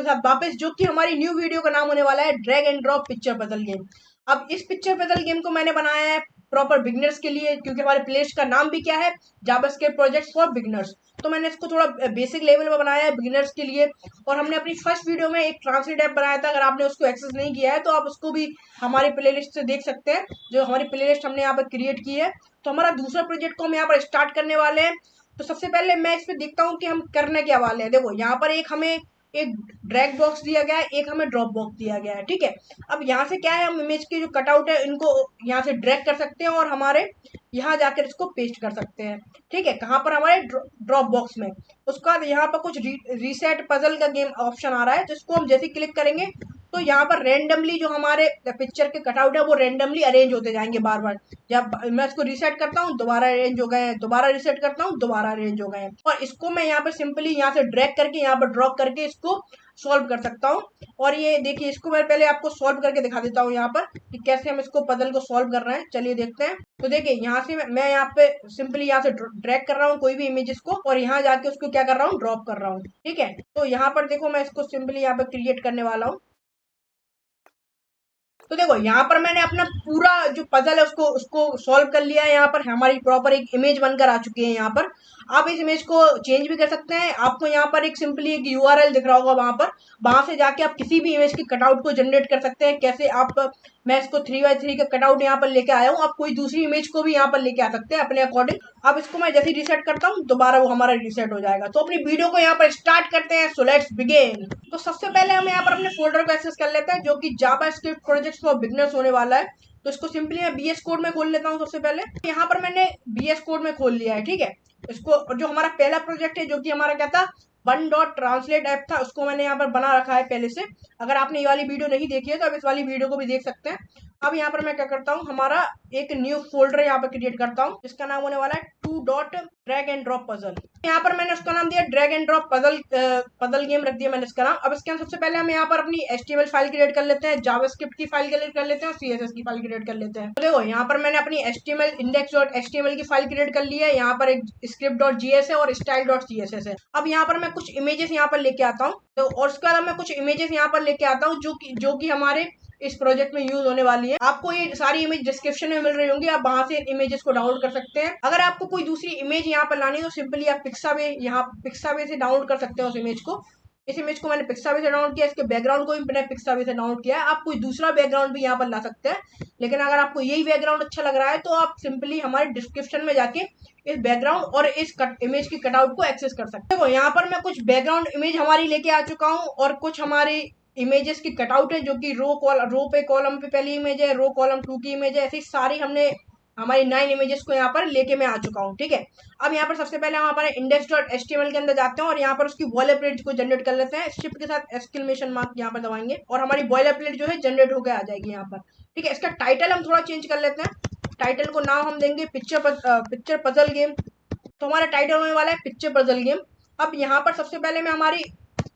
साथ वापस, जो कि हमारी न्यू वीडियो का नाम होने वाला है drag and drop picture puzzle game. अब इस पिक्चर पजल गेम को मैंने बनाया है प्रॉपर बिगनर्स के लिए, क्योंकि हमारे प्लेलिस्ट का नाम भी क्या है, जावास्क्रिप्ट प्रोजेक्ट्स फॉर बिगनर्स। तो मैंने इसको थोड़ा बेसिक लेवल में बनाया है बिगनर्स के लिए। और हमने अपनी फर्स्ट वीडियो में एक ट्रांसलेट ऐप बनाया था, अगर आपने उसको एक्सेस नहीं किया है तो आप उसको भी हमारी प्लेलिस्ट से देख सकते हैं, जो हमारी प्लेलिस्ट हमने यहाँ पर क्रिएट की है। तो हमारा दूसरा प्रोजेक्ट को हम यहाँ पर स्टार्ट करने वाले हैं। तो सबसे पहले मैं इस पर देखता हूँ कि हम करने क्या वाले हैं। देखो यहाँ पर एक हमें एक ड्रैग बॉक्स दिया गया है, एक हमें ड्रॉप बॉक्स दिया गया है, ठीक है। अब यहाँ से क्या है, हम इमेज के जो कटआउट है इनको यहाँ से ड्रैग कर सकते हैं और हमारे यहाँ जाकर इसको पेस्ट कर सकते हैं, ठीक है। कहाँ पर, हमारे ड्रॉप बॉक्स में। उसके बाद यहाँ पर कुछ रीसेट पजल का गेम ऑप्शन आ रहा है, जिसको हम जैसे क्लिक करेंगे तो यहाँ पर रेंडमली जो हमारे पिक्चर के कटआउट है वो रेंडमली अरेंज होते जाएंगे बार बार। जब मैं इसको रीसेट करता हूँ दोबारा अरेंज हो गए हैं, दोबारा रीसेट करता हूँ दोबारा अरेंज हो गए हैं। और इसको मैं यहाँ पर सिंपली यहाँ से ड्रैग करके यहाँ पर ड्रॉप करके इसको सॉल्व कर सकता हूँ। और ये देखिए, इसको मैं पहले आपको सॉल्व करके दिखा देता हूँ यहाँ पर कि कैसे हम इसको पजल को सॉल्व कर रहे हैं। चलिए देखते हैं। तो देखिए यहाँ से मैं यहाँ पे सिंपली यहाँ से ड्रैग कर रहा हूँ कोई भी इमेजेस को, और यहाँ जाके उसको क्या कर रहा हूँ, ड्रॉप कर रहा हूँ, ठीक है। तो यहाँ पर देखो, मैं इसको सिंपली यहाँ पे क्रिएट करने वाला हूँ। तो देखो यहाँ पर मैंने अपना पूरा जो पजल है उसको उसको सॉल्व कर लिया है। यहाँ पर हमारी प्रॉपर एक इमेज बनकर आ चुकी है। यहाँ पर आप इस इमेज को चेंज भी कर सकते हैं। आपको यहाँ पर एक सिंपली एक यूआरएल दिख रहा होगा, वहां से जाके आप किसी भी इमेज के कटआउट को जनरेट कर सकते हैं। कैसे आप, मैं इसको 3x3 का कटआउट यहाँ पर लेके आया हूँ, आप कोई दूसरी इमेज को भी यहाँ पर लेके आ सकते हैं अपने अकॉर्डिंग। अब इसको मैं जैसे रीसेट करता हूँ दोबारा वो हमारा रीसेट हो जाएगा। तो अपनी वीडियो को यहाँ पर स्टार्ट करते हैं। So let's begin. तो सबसे पहले हम यहाँ पर अपने फोल्डर को एक्सेस कर लेते हैं, जो कि जावास्क्रिप्ट प्रोजेक्ट्स फॉर बिगिनर्स होने वाला है। तो इसको सिंपली मैं बीएस कोड में खोल लेता हूँ। सबसे पहले यहाँ पर मैंने बीएस कोड में खोल लिया है, ठीक है। इसको जो हमारा पहला प्रोजेक्ट है, जो कि हमारा क्या था, वन डॉट ट्रांसलेट ऐप था, उसको मैंने यहाँ पर बना रखा है पहले से। अगर आपने ये वाली वीडियो नहीं देखी है तो आप इस वाली वीडियो को भी देख सकते हैं। अब यहाँ पर मैं क्या करता हूँ, हमारा एक न्यू फोल्डर यहाँ पर क्रिएट करता हूँ, जिसका नाम होने वाला है to dot drag and drop puzzle. यहाँ पर मैंने उसका नाम दिया drag and drop puzzle, puzzle game रख दिया मैंने इसका नाम। अब इसके अंदर सबसे पहले हम यहाँ पर अपनी HTML फाइल क्रिएट कर लेते हैं, जावास्क्रिप्ट की फाइल क्रिएट कर लेते हैं और CSS की फाइल क्रिएट कर लेते हैं। तो देखो यहाँ पर मैंने अपनी HTML index.html की फाइल क्रिएट कर ली है। यहाँ पर एक script.js है और style.css है। अब यहाँ पर मैं कुछ इमेजेस यहाँ पर लेके आता हूँ, तो और उसके बाद मैं कुछ इमेजेस यहाँ पर लेके आता हूँ जो कि हमारे इस प्रोजेक्ट में यूज होने वाली है। आपको ये सारी इमेज डिस्क्रिप्शन में मिल रही होंगी, आप वहां से इमेजेस को डाउनलोड कर सकते हैं। अगर आपको कोई दूसरी इमेज यहाँ पर लानी है तो सिंपली आप पिक्सावे से डाउनलोड कर सकते हैं उस इमेज को। इस इमेज को मैंने पिक्सावे से डाउनलोड किया, इसके बैकग्राउंड को भी मैंने पिक्सावे से डाउनलोड किया है। आप कोई दूसरा बैकग्राउंड भी यहाँ पर ला सकते हैं, लेकिन अगर आपको यही बैकग्राउंड अच्छा लग रहा है तो आप सिंपली हमारे डिस्क्रिप्शन में जाके इस बैकग्राउंड और इस इमेज की कटआउट को एक्सेस कर सकते हैं। देखो यहाँ पर मैं कुछ बैकग्राउंड इमेज हमारी लेके आ चुका हूँ और कुछ हमारी इमेजेस की कटआउट है, जो कि रो पे कॉलम पे पहली इमेज है, रो कॉलम 2 की इमेज है। ऐसी सारी हमने हमारी 9 इमेजेस को यहाँ पर लेके मैं आ चुका हूँ, ठीक है। अब यहाँ पर सबसे पहले हम हमारे index.html के अंदर जाते हैं और यहाँ पर उसकी बॉयलरप्लेट को जनरेट कर लेते हैं। शिफ्ट के साथ एक्सक्लेमेशन मार्क यहाँ पर दबाएंगे और हमारी बॉयलरप्लेट जो है जनरेट होकर आ जाएगी यहाँ पर, ठीक है। इसका टाइटल हम थोड़ा चेंज कर लेते हैं। टाइटल को नाम हम देंगे पिक्चर पजल गेम। तो हमारा टाइटल होने वाला है पिक्चर पजल गेम। अब यहाँ पर सबसे पहले मैं हमारी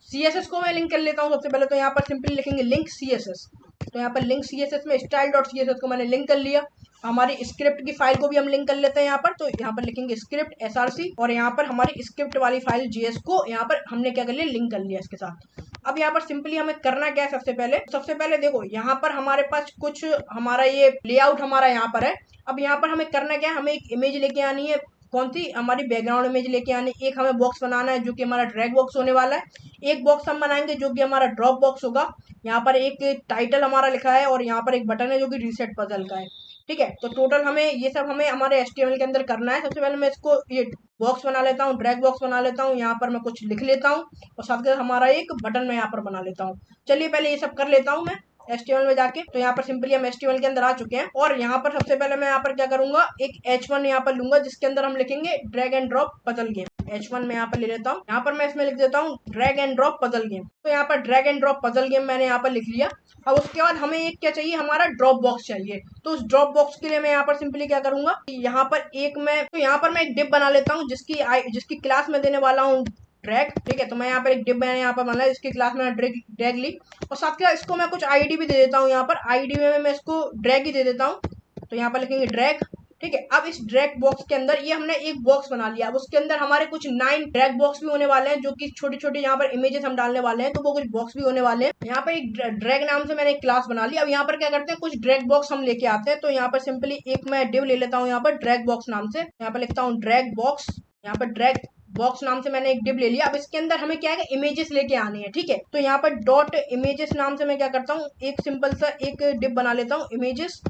CSS को मैं लिंक कर लेता हूँ। सबसे पहले तो यहाँ पर सिंपली लिखेंगे लिंक CSS। तो यहाँ पर लिंक CSS में style.css को मैंने लिंक कर लिया। हमारी स्क्रिप्ट की फाइल को भी हम लिंक कर लेते हैं यहाँ पर। तो यहाँ पर लिखेंगे स्क्रिप्ट src और यहाँ पर हमारी स्क्रिप्ट वाली फाइल JS को यहाँ पर हमने क्या कर लिया, लिंक कर लिया इसके साथ। अब यहाँ पर सिंपली हमें करना क्या है, सबसे पहले देखो यहाँ पर हमारे पास कुछ हमारा ये लेआउट हमारा यहाँ पर है। अब यहाँ पर हमें करना क्या है, हमें एक इमेज लेके आनी है। कौन सी, हमारी बैकग्राउंड इमेज लेके आनी। एक हमें बॉक्स बनाना है जो कि हमारा ड्रैग बॉक्स होने वाला है। एक बॉक्स हम बनाएंगे जो कि हमारा ड्रॉप बॉक्स होगा। यहाँ पर एक टाइटल हमारा लिखा है और यहाँ पर एक बटन है जो कि रीसेट पजल का है, ठीक है। तो टोटल हमें ये सब हमें हमारे HTML के अंदर करना है। सबसे पहले मैं इसको ये बॉक्स बना लेता हूँ, ड्रैग बॉक्स बना लेता हूँ। यहाँ पर मैं कुछ लिख लेता हूँ और साथ के साथ हमारा एक बटन मैं यहाँ पर बना लेता हूँ। चलिए पहले ये सब कर लेता हूँ मैं HTML में जाके। तो यहाँ पर सिंपली हम HTML के अंदर आ चुके हैं और यहाँ पर सबसे पहले मैं यहाँ पर क्या करूंगा, एक H1 यहाँ पर लूंगा जिसके अंदर हम लिखेंगे drag and drop puzzle game. H1 में यहाँ पर ले लेता हूँ। यहाँ पर मैं इसमें लिख देता हूँ drag and drop puzzle game. तो यहाँ पर drag and drop puzzle game मैंने यहाँ पर लिख लिया। अब उसके बाद हमें एक क्या चाहिए, हमारा ड्रॉप बॉक्स चाहिए। तो उस ड्रॉप बॉक्स के लिए मैं यहाँ पर सिंपली क्या करूंगा, यहाँ पर यहाँ पर मैं एक डिव बना लेता हूँ जिसकी क्लास में देने वाला हूँ ड्रैग, ठीक है। तो मैं यहाँ पर एक डिव मैंने यहाँ पर बना है जिसकी क्लास में ड्रैग ली और साथ के साथ इसको मैं कुछ आईडी भी दे देता हूँ। यहाँ पर आईडी में मैं इसको ड्रैग ही दे देता हूँ। तो यहाँ पर लिखेंगे ड्रैग ठीक है। अब इस ड्रैग बॉक्स के अंदर ये हमने एक बॉक्स बना लिया। अब उसके अंदर हमारे कुछ 9 ड्रैग बॉक्स भी होने वाले हैं, जो कि छोटे छोटे यहाँ पर इमेजेस हम डालने वाले हैं, तो वो कुछ बॉक्स भी होने वाले हैं। यहाँ पर एक ड्रैग नाम से मैंने एक क्लास बना ली। अब यहाँ पर क्या करते हैं, कुछ ड्रैग बॉक्स हम लेके आते हैं। तो यहाँ पर सिंपली एक मैं डिव ले लेता हूँ यहाँ पर ड्रैग बॉक्स नाम से। यहाँ पर लिखता हूँ ड्रैग बॉक्स। यहाँ पर ड्रैग बॉक्स नाम से मैंने एक डिव ले लिया। अब इसके अंदर हमें क्या है, इमेजेस लेके आनी है। ठीक है, तो यहाँ पर डॉट इमेजेस नाम से मैं क्या करता हूँ, एक सिंपल सा एक डिव बना लेता हूँ, इमेजेस।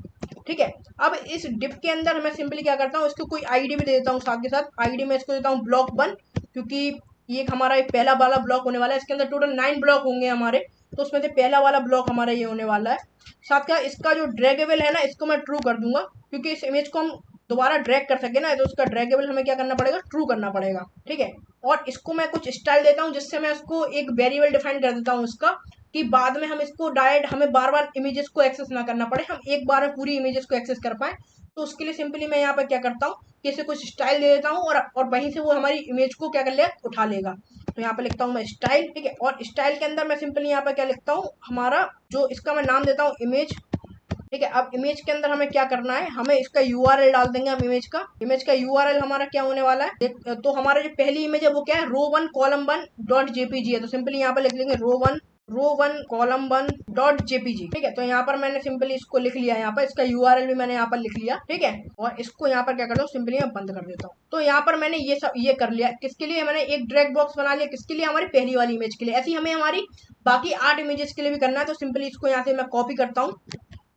ठीक है, अब इस डिव के अंदर मैं सिंपली क्या करता हूँ, इसको कोई आईडी भी दे देता हूँ साथ के साथ। आईडी में इसको देता हूँ ब्लॉक 1, क्योंकि ये हमारा एक पहला वाला ब्लॉक होने वाला है। इसके अंदर टोटल 9 ब्लॉक होंगे हमारे, तो उसमें से पहला वाला ब्लॉक हमारा ये होने वाला है। साथ का इसका जो ड्रैगेबल है ना, इसको मैं ट्रू कर दूंगा, क्योंकि इस इमेज को हम दोबारा ड्रैग कर सके ना, तो उसका ड्रैगेबल हमें क्या करना पड़ेगा, ट्रू करना पड़ेगा। ठीक है, और इसको मैं कुछ स्टाइल देता हूँ, जिससे मैं उसको एक वेरिएबल डिफाइन कर देता हूँ इसका, कि बाद में हम इसको डायरेक्ट हमें बार बार इमेजेस को एक्सेस ना करना पड़े, हम एक बार में पूरी इमेजेस को एक्सेस कर पाए। तो उसके लिए सिंपली मैं यहाँ पर क्या करता हूँ कि इसे कुछ स्टाइल दे देता हूँ, और वहीं से वो हमारी इमेज को क्या कर लेगा, उठा लेगा। तो यहाँ पे लिखता हूँ मैं स्टाइल। ठीक है, और स्टाइल के अंदर मैं सिंपली यहाँ पे क्या लिखता हूँ, हमारा जो इसका मैं नाम देता हूँ इमेज। ठीक है, अब इमेज के अंदर हमें क्या करना है, हमें इसका यूआरएल डाल देंगे हम इमेज का यूआरएल हमारा क्या होने वाला है। तो हमारा जो पहली इमेज है वो क्या है, रो1 कॉलम 1 डॉट जेपीजी है। तो सिंपली यहाँ पर लिख लेंगे रो1 कॉलम 1 डॉट जेपीजी। ठीक है, तो यहाँ पर मैंने सिंपली इसको लिख लिया, यहाँ पर इसका यूआरएल भी मैंने यहाँ पर लिख लिया। ठीक है, और इसको यहाँ पर क्या करता हूँ, सिंपली मैं बंद कर देता हूँ। तो यहाँ पर मैंने ये सब ये कर लिया, किसके लिए मैंने एक ड्रैग बॉक्स बना लिया, किसके लिए, हमारी पहली वाली इमेज के लिए। ऐसी हमें हमारी बाकी 8 इमेजेस के लिए भी करना है। तो सिंपली इसको यहाँ से मैं कॉपी करता हूँ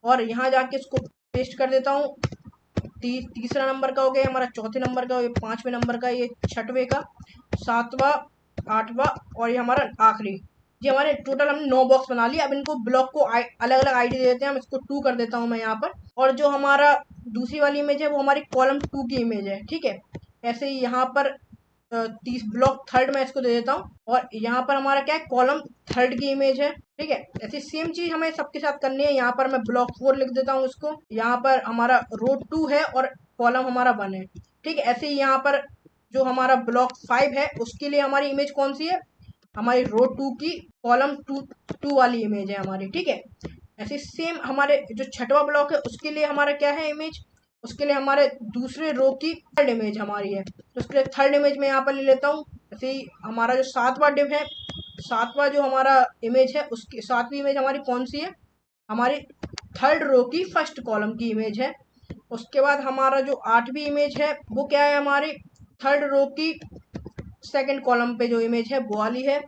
और यहाँ जाके इसको पेस्ट कर देता हूँ। तीसरा नंबर का हो गया हमारा, चौथे नंबर का, ये 5वें नंबर का, ये 6वें का, 7वां, 8वां, और ये हमारा आखिरी। ये हमारे टोटल हमने 9 बॉक्स बना लिया। अब इनको ब्लॉक को अलग अलग आईडी दे देते हैं। हम इसको 2 कर देता हूँ मैं यहाँ पर। और जो हमारा दूसरी वाली इमेज है वो हमारी कॉलम 2 की इमेज है। ठीक है, ऐसे ही यहाँ पर 30 ब्लॉक थर्ड में इसको दे देता हूँ, और यहाँ पर हमारा क्या है, कॉलम थर्ड की इमेज है। ठीक है, ऐसी सेम चीज हमें सबके साथ करनी है। यहाँ पर मैं ब्लॉक 4 लिख देता हूँ इसको। यहाँ पर हमारा रो 2 है और कॉलम हमारा 1 है। ठीक है, ऐसे ही यहाँ पर जो हमारा ब्लॉक 5 है उसके लिए हमारी इमेज कौन सी है, हमारी रो 2 की कॉलम 2 वाली इमेज है हमारी। ठीक है, ऐसे सेम हमारे जो 6वां ब्लॉक है उसके लिए हमारा क्या है इमेज, उसके लिए हमारे दूसरे रो की थर्ड इमेज हमारी है। तो उसके लिए थर्ड इमेज में यहाँ पर ले लेता हूँ। ऐसे ही हमारा जो 7वां डिव है, 7वां जो हमारा इमेज है, उसकी 7वीं इमेज हमारी कौन सी है, हमारी थर्ड रो की फर्स्ट कॉलम की इमेज है। उसके बाद हमारा जो 8वीं इमेज है वो क्या है, हमारी थर्ड रो की सेकंड कॉलम पे जो इमेज है वो वाली है।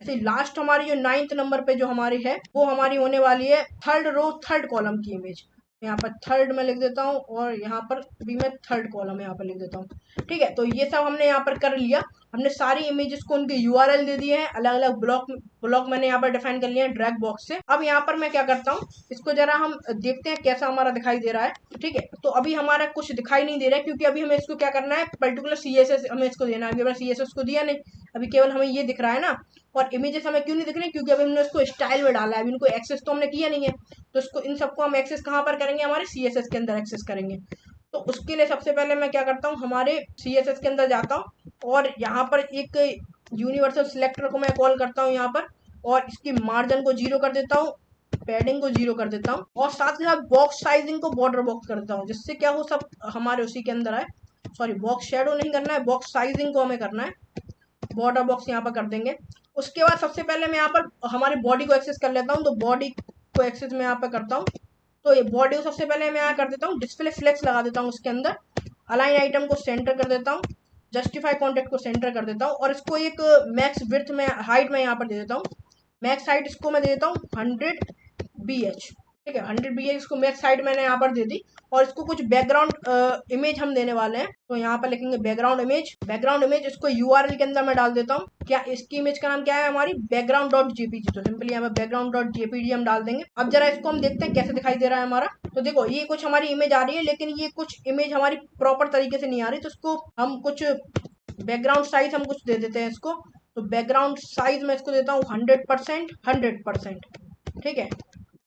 ऐसे लास्ट हमारी जो 9th नंबर पे जो हमारी है वो हमारी होने वाली है थर्ड रो थर्ड कॉलम की इमेज। यहाँ पर थर्ड में लिख देता हूँ, और यहाँ पर भी मैं थर्ड कॉलम यहाँ पर लिख देता हूँ। ठीक है, तो ये सब हमने यहाँ पर कर लिया। हमने सारी इमेजेस को उनके यूआरएल दे दिए हैं, अलग अलग ब्लॉक मैंने यहाँ पर डिफाइन कर लिया है ड्रैग बॉक्स से। अब यहाँ पर मैं क्या करता हूँ, इसको जरा हम देखते हैं कैसा हमारा दिखाई दे रहा है। ठीक है, तो अभी हमारा कुछ दिखाई नहीं दे रहा है, क्योंकि अभी हमें इसको क्या करना है, पर्टिकुलर सीएसएस हमें इसको देना है। अभी हमने सीएसएस को दिया नहीं, अभी केवल हमें ये दिख रहा है ना। और इमेजेस हमें क्यों नहीं दिख रही, क्योंकि अभी हमने इसको स्टाइल में डाला है, अभी इनको एक्सेस तो हमने किया नहीं है। तो इसको इन सबको हम एक्सेस कहाँ पर करेंगे, हमारे सीएसएस के अंदर एक्सेस करेंगे। तो उसके लिए सबसे पहले मैं क्या करता हूँ, हमारे सीएसएस के अंदर जाता हूँ, और यहाँ पर एक यूनिवर्सल सिलेक्टर को मैं कॉल करता हूँ यहाँ पर, और इसकी मार्जिन को 0 कर देता हूँ, पैडिंग को 0 कर देता हूँ, और साथ ही साथ बॉक्स साइजिंग को बॉर्डर बॉक्स कर देता हूँ, जिससे क्या हो सब हमारे उसी के अंदर आए। सॉरी, बॉक्स शेडो नहीं करना है, बॉक्स साइजिंग को हमें करना है, बॉर्डर बॉक्स यहाँ पर कर देंगे। उसके बाद सबसे पहले मैं यहाँ पर हमारी बॉडी को एक्सेस कर लेता हूँ। तो बॉडी को एक्सेस मैं यहाँ पर करता हूँ। तो ये बॉडी को सबसे पहले मैं यहाँ कर देता हूँ, डिस्प्ले फ्लेक्स लगा देता हूँ उसके अंदर, अलाइन आइटम को सेंटर कर देता हूँ, जस्टिफाई कॉन्टेक्ट को सेंटर कर देता हूँ, और इसको एक मैक्स विड्थ में हाइट में यहाँ पर दे देता हूँ। मैक्स हाइट इसको मैं दे देता हूँ 100 BH। ठीक है, 100 BH इसको मैक्स हाइट मैंने यहाँ पर दे दी। और इसको कुछ बैकग्राउंड इमेज हम देने वाले हैं। तो यहाँ पर लिखेंगे बैकग्राउंड इमेज इसको यूआरएल के अंदर मैं डाल देता हूँ। क्या इसकी इमेज का नाम क्या है, हमारी बैकग्राउंड डॉट जेपीजी। तो सिंपली यहाँ पर बैकग्राउंड डॉट जेपीजी हम डाल देंगे। अब जरा इसको हम देखते हैं कैसे दिखाई दे रहा है हमारा। तो देखो, ये कुछ हमारी इमेज आ रही है, लेकिन ये कुछ इमेज हमारी प्रॉपर तरीके से नहीं आ रही। तो इसको हम कुछ बैकग्राउंड साइज हम कुछ दे देते हैं इसको। तो बैकग्राउंड साइज में इसको देता हूँ 100%। ठीक है,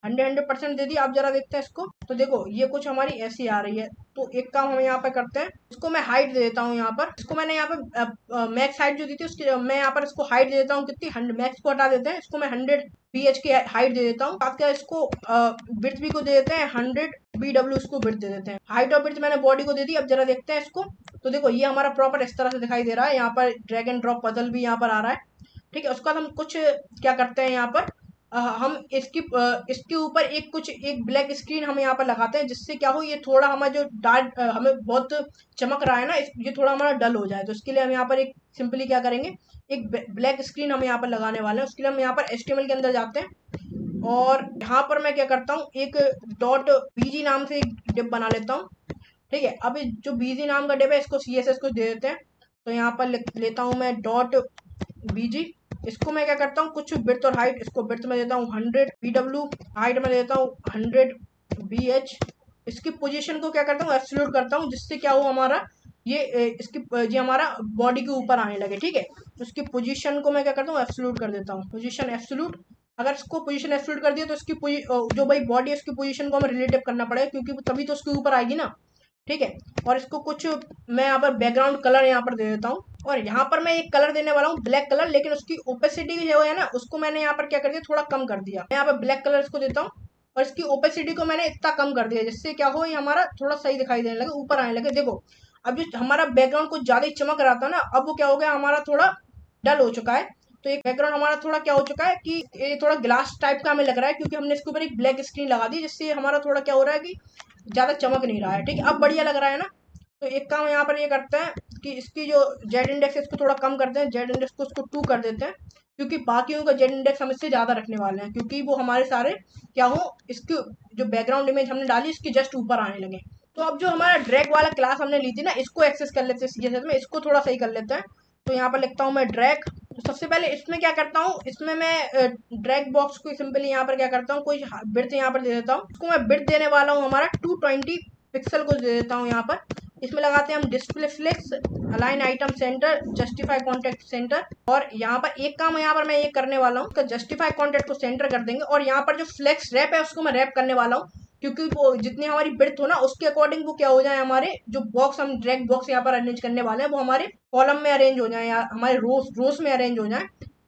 100% दे दी। आप जरा देखते हैं इसको। तो देखो, ये कुछ हमारी ऐसी आ रही है। तो एक काम हम यहाँ पे करते हैं, इसको मैं हाइट दे देता हूँ यहाँ पर। इसको मैंने यहाँ पे मैक्स हाइट जो दी थी उसकी मैं यहाँ पर इसको हाइट दे देता हूँ कितनी, 100, मैक्स को हटा देते हैं, इसको मैं 100 BH की हाइट दे देता हूँ। साथ के इसको बिर्थ भी को दे देते हैं 100 BW, इसको बिर्थ दे देते हैं। हाइट और बिर्थ मैंने बॉडी को दे दी। अब जरा देखते हैं इसको, तो देखो ये हमारा प्रॉपर इस तरह से दिखाई दे रहा है। यहाँ पर ड्रैग एंड ड्रॉप पजल भी यहाँ पर आ रहा है, ठीक है। उसके बाद हम कुछ क्या करते हैं यहाँ पर, हम इसके ऊपर एक ब्लैक स्क्रीन हम यहाँ पर लगाते हैं, जिससे क्या हो, ये थोड़ा हमारा जो डार्क हमें बहुत चमक रहा है ना, ये थोड़ा हमारा डल हो जाए। तो इसके लिए हम यहाँ पर एक सिंपली क्या करेंगे, एक ब्लैक स्क्रीन हम यहाँ पर लगाने वाले हैं। उसके लिए हम यहाँ पर HTML के अंदर जाते हैं और यहाँ पर मैं क्या करता हूँ, एक डॉट BG नाम से एक डिप बना लेता हूँ, ठीक है। अब जो BG नाम का डिप है इसको CSS को दे देते हैं। तो यहाँ पर लेता हूँ मैं डॉट BG। इसको मैं क्या करता हूँ, कुछ बिर्थ और हाइट, इसको बिर्थ में देता हूँ 100 BW, हाइट में देता हूँ 100 BH। इसकी पोजीशन को क्या करता हूँ, एब्सोल्यूट करता हूँ, जिससे क्या हो हमारा ये हमारा बॉडी के ऊपर आने लगे, ठीक है। उसकी पोजीशन को मैं क्या करता हूँ, एब्सोल्यूट कर देता हूँ, पोजीशन एब्सोल्यूट। अगर इसको पोजीशन एब्सोल्यूट कर दिया तो इसकी जो भाई बॉडी है उसकी पोजीशन को हमें रिलेटिव करना पड़ेगा, क्योंकि तभी तो उसके ऊपर आएगी ना, ठीक है। और इसको कुछ मैं यहाँ पर बैकग्राउंड कलर यहाँ पर दे देता हूँ, और यहाँ पर मैं एक कलर देने वाला हूँ ब्लैक कलर, लेकिन उसकी ओपेसिटी जो है ना उसको मैंने यहाँ पर क्या कर दिया, थोड़ा कम कर दिया। मैं यहाँ पर ब्लैक कलर इसको देता हूँ और इसकी ओपेसिटी को मैंने इतना कम कर दिया, जिससे क्या हो, ये हमारा थोड़ा सही दिखाई देने लगे, ऊपर आने लगे। देखो अब जो हमारा बैकग्राउंड कुछ ज्यादा ही चमक रहा था ना, अब वो क्या हो गया, हमारा थोड़ा डल हो चुका है। तो एक बैकग्राउंड हमारा थोड़ा क्या हो चुका है कि ये थोड़ा ग्लास टाइप का हमें लग रहा है, क्योंकि हमने इसके ऊपर एक ब्लैक स्क्रीन लगा दी, जिससे हमारा थोड़ा क्या हो रहा है कि ज्यादा चमक नहीं रहा है, ठीक है। अब बढ़िया लग रहा है ना। तो एक काम यहाँ पर ये करते हैं कि इसकी जो जेड इंडेक्स है इसको थोड़ा कम करते हैं, जेड इंडेक्स को उसको 2 कर देते हैं, क्योंकि बाकियों का जेड इंडेक्स हम इससे ज्यादा रखने वाले हैं, क्योंकि वो हमारे सारे क्या हो, इसकी जो बैकग्राउंड इमेज हमने डाली इसके जस्ट ऊपर आने लगे। तो अब जो हमारा ड्रैग वाला क्लास हमने ली थी ना, इसको एक्सेस कर लेते हैं CSS में, इसको थोड़ा सही कर लेते हैं। तो यहाँ पर लिखता हूँ मैं ड्रैग। तो सबसे पहले इसमें क्या करता हूँ, इसमें मैं ड्रैग बॉक्स को सिंपली यहाँ पर क्या करता हूँ, कोई बिर्थ यहाँ पर दे देता हूँ। इसको मैं बिर्थ देने वाला हूँ हमारा 220 पिक्सल को दे देता हूँ यहाँ पर। इसमें लगाते हैं हम display flex, align item centre, justify content centre. और यहाँ पर एक काम यहाँ पर मैं ये करने वाला हूँ, जस्टिफाई कॉन्टेक्ट को सेंटर कर देंगे, और यहाँ पर जो फ्लेक्स रैप है उसको मैं रैप करने वाला हूँ, क्योंकि वो जितनी हमारी बिड्थ हो ना उसके अकॉर्डिंग वो क्या हो जाए, हमारे जो बॉक्स हम ड्रैग बॉक्स यहाँ पर अरेंज करने वाले हैं वो हमारे कॉलम में अरेंज हो जाए या हमारे रोज में अरेंज हो जाए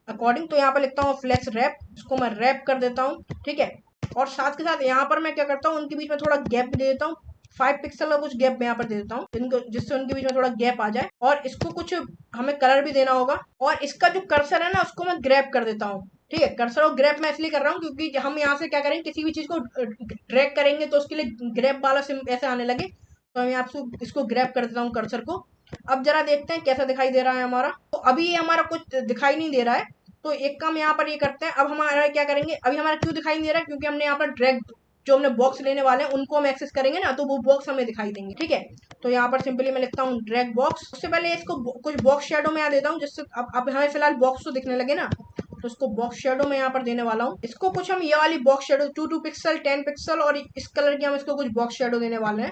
अकॉर्डिंग। तो यहाँ पर लिखता हूँ फ्लेक्स रैप, इसको मैं रैप कर देता हूँ, ठीक है। और साथ के साथ यहाँ पर मैं क्या करता हूँ, उनके बीच में थोड़ा गैप दे देता हूँ, 5 पिक्सल का कुछ गैप मैं यहाँ पर दे देता हूँ, जिससे उनके बीच में थोड़ा गैप आ जाए। और इसको कुछ हमें कलर भी देना होगा, और इसका जो कर्सर है ना उसको मैं ग्रैब कर देता हूँ, ठीक है। कर्सर और ग्रैब मैं इसलिए कर रहा हूँ क्योंकि हम यहाँ से क्या करेंगे, किसी भी चीज को ड्रैग करेंगे तो उसके लिए ग्रैब वाला ऐसे आने लगे, तो मैं आपसे इसको ग्रैब कर देता हूँ कर्सर को। अब जरा देखते हैं कैसा दिखाई दे रहा है हमारा। तो अभी ये हमारा कुछ दिखाई नहीं दे रहा है, तो एक काम यहाँ पर ये करते हैं, अब हमारा क्या करेंगे, अभी हमारा क्यों दिखाई नहीं दे रहा है, क्योंकि हमने यहाँ पर ड्रैग जो हमने बॉक्स लेने वाले हैं उनको हम एक्सेस करेंगे ना, तो वो बॉक्स हमें दिखाई देंगे, ठीक है। तो यहाँ पर सिंपली मैं लिखता हूँ ड्रैग बॉक्स। उससे पहले इसको कुछ बॉक्स शेडो में यहाँ देता हूँ, जिससे अब हमें फिलहाल बॉक्स तो दिखने लगे ना, तो इसको बॉक्स शेडो में यहाँ पर देने वाला हूँ। इसको कुछ हम ये वाली बॉक्स शेडो 2 पिक्सल 10 पिक्सल और इस कलर की हम इसको कुछ बॉक्स शेडो देने वाले हैं,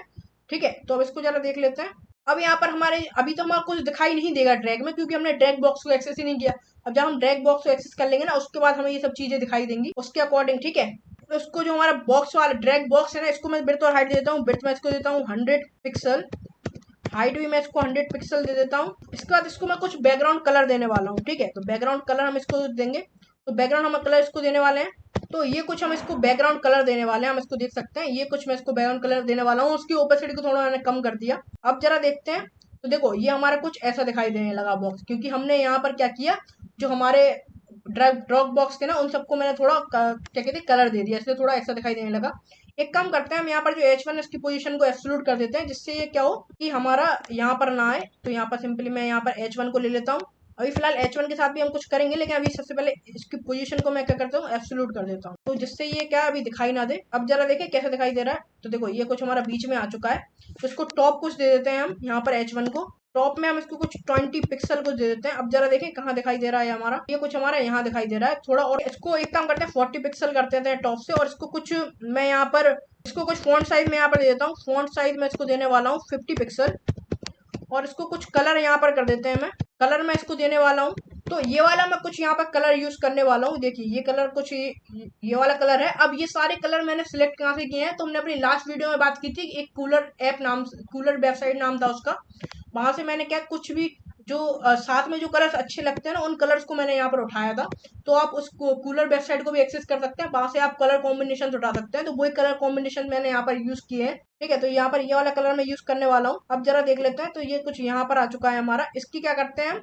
ठीक है। तो अब इसको जरा देख लेते हैं। अब यहाँ पर अभी तो हमारा कुछ दिखाई नहीं देगा ड्रैग में, क्योंकि हमने ड्रैग बॉक्स को एक्सेस ही नहीं किया। अब जब हम ड्रैग बॉक्स को एक्सेस कर लेंगे ना उसके बाद हमें ये सब चीजें दिखाई देंगी उसके अकॉर्डिंग, ठीक है। तो इसको जो हमारा बॉक्स वाला ड्रैग बॉक्स है ना, इसको मैं बिड्थ और हाइट देता हूँ। बिड्थ में इसको देता हूँ 100 पिक्सल, हाइट भी मैं इसको 100 पिक्सल दे देता हूँ। इसके बाद इसको मैं कुछ बैकग्राउंड कलर देने वाला हूँ, ठीक है। तो बैकग्राउंड कलर हम इसको देंगे, तो बैकग्राउंड हम कलर इसको देने वाले हैं। तो ये कुछ हम इसको बैकग्राउंड कलर देने वाले हैं, हम इसको देख सकते हैं, ये कुछ मैं इसको बैकग्राउंड कलर देने वाला हूँ। उसकी ओपेसिटी को थोड़ा मैंने कम कर दिया। अब जरा देखते हैं, तो देखो ये हमारा कुछ ऐसा दिखाई देने लगा बॉक्स, क्योंकि हमने यहाँ पर क्या किया, जो हमारे ड्रॉप बॉक्स थे ना उन सबको मैंने थोड़ा क्या कहते हैं कलर दे दिया, इसलिए थोड़ा ऐसा दिखाई देने लगा। एक काम करते हैं, हम यहाँ पर जो H1 है इसकी पोजीशन को एब्सोल्यूट कर देते हैं, जिससे ये क्या हो कि हमारा यहाँ पर ना आए। तो यहाँ पर सिंपली मैं यहाँ पर H1 को ले लेता हूँ। अभी फिलहाल H1 के साथ भी हम कुछ करेंगे, लेकिन अभी सबसे पहले इसकी पोजीशन को मैं क्या करता हूँ, एब्सोल्यूट कर देता हूँ, तो जिससे ये क्या अभी दिखाई ना दे। अब जरा देखें कैसे दिखाई दे रहा है। तो देखो ये कुछ हमारा बीच में आ चुका है, तो इसको टॉप कुछ दे देते हैं हम यहाँ पर H1 को। टॉप में हम इसको कुछ 20 पिक्सल को दे देते हैं। अब जरा देखें कहाँ दिखाई दे रहा है हमारा, ये कुछ हमारा यहाँ दिखाई दे रहा है थोड़ा। और इसको एक काम करते हैं 40 पिक्सल कर देते हैं टॉप से, और इसको कुछ मैं यहाँ पर इसको कुछ फॉन्ट साइज में यहाँ पर दे देता हूँ। फॉन्ट साइज में इसको देने वाला हूँ 50 पिक्सल, और इसको कुछ कलर यहाँ पर कर देते हैं। मैं कलर में इसको देने वाला हूँ तो ये वाला मैं कुछ यहाँ पर कलर यूज करने वाला हूँ। देखिए ये कलर कुछ ये वाला कलर है। अब ये सारे कलर मैंने सिलेक्ट कहाँ से किए हैं, तो हमने अपनी लास्ट वीडियो में बात की थी, एक कूलर ऐप नाम, कूलर वेबसाइट नाम था उसका। वहां से मैंने क्या कुछ भी जो साथ में जो कलर्स अच्छे लगते हैं ना, उन कलर्स को मैंने यहाँ पर उठाया था। तो आप उस कूलर वेबसाइट को भी एक्सेस कर सकते हैं, वहां से आप कलर कॉम्बिनेशन उठा सकते हैं। तो वही कलर कॉम्बिनेशन मैंने यहाँ पर यूज किए हैं। ठीक है, तो यहाँ पर ये वाला कलर मैं यूज करने वाला हूँ। अब जरा देख लेते हैं। तो ये कुछ यहाँ पर आ चुका है हमारा। इसकी क्या करते हैं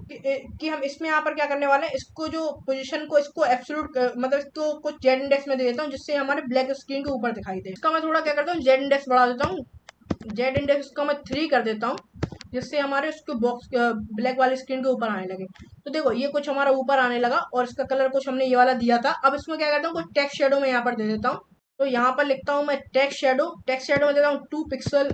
कि हम इसमें यहाँ पर क्या करने वाले हैं, इसको जो पोजीशन को इसको एब्सोल्यूट मतलब इसको कुछ जेड इंडेक्स में दे देता हूँ, जिससे हमारे ब्लैक स्क्रीन के ऊपर दिखाई दे। इसका मैं थोड़ा क्या करता हूँ, जेड इंडेक्स बढ़ा देता हूँ। जेड इंडेक्स को मैं 3 कर देता हूँ, जिससे हमारे उसके बॉक्स ब्लैक वाली स्क्रीन के ऊपर आने लगे। तो देखो ये कुछ हमारा ऊपर आने लगा, और इसका कलर कुछ हमने ये वाला दिया था। अब इसमें क्या करता हूँ, कुछ टेक्स्ट शेडो में यहाँ पर दे देता हूँ। तो यहाँ पर लिखता हूँ मैं टेक्स्ट शेडो में देता हूँ 2 पिक्सल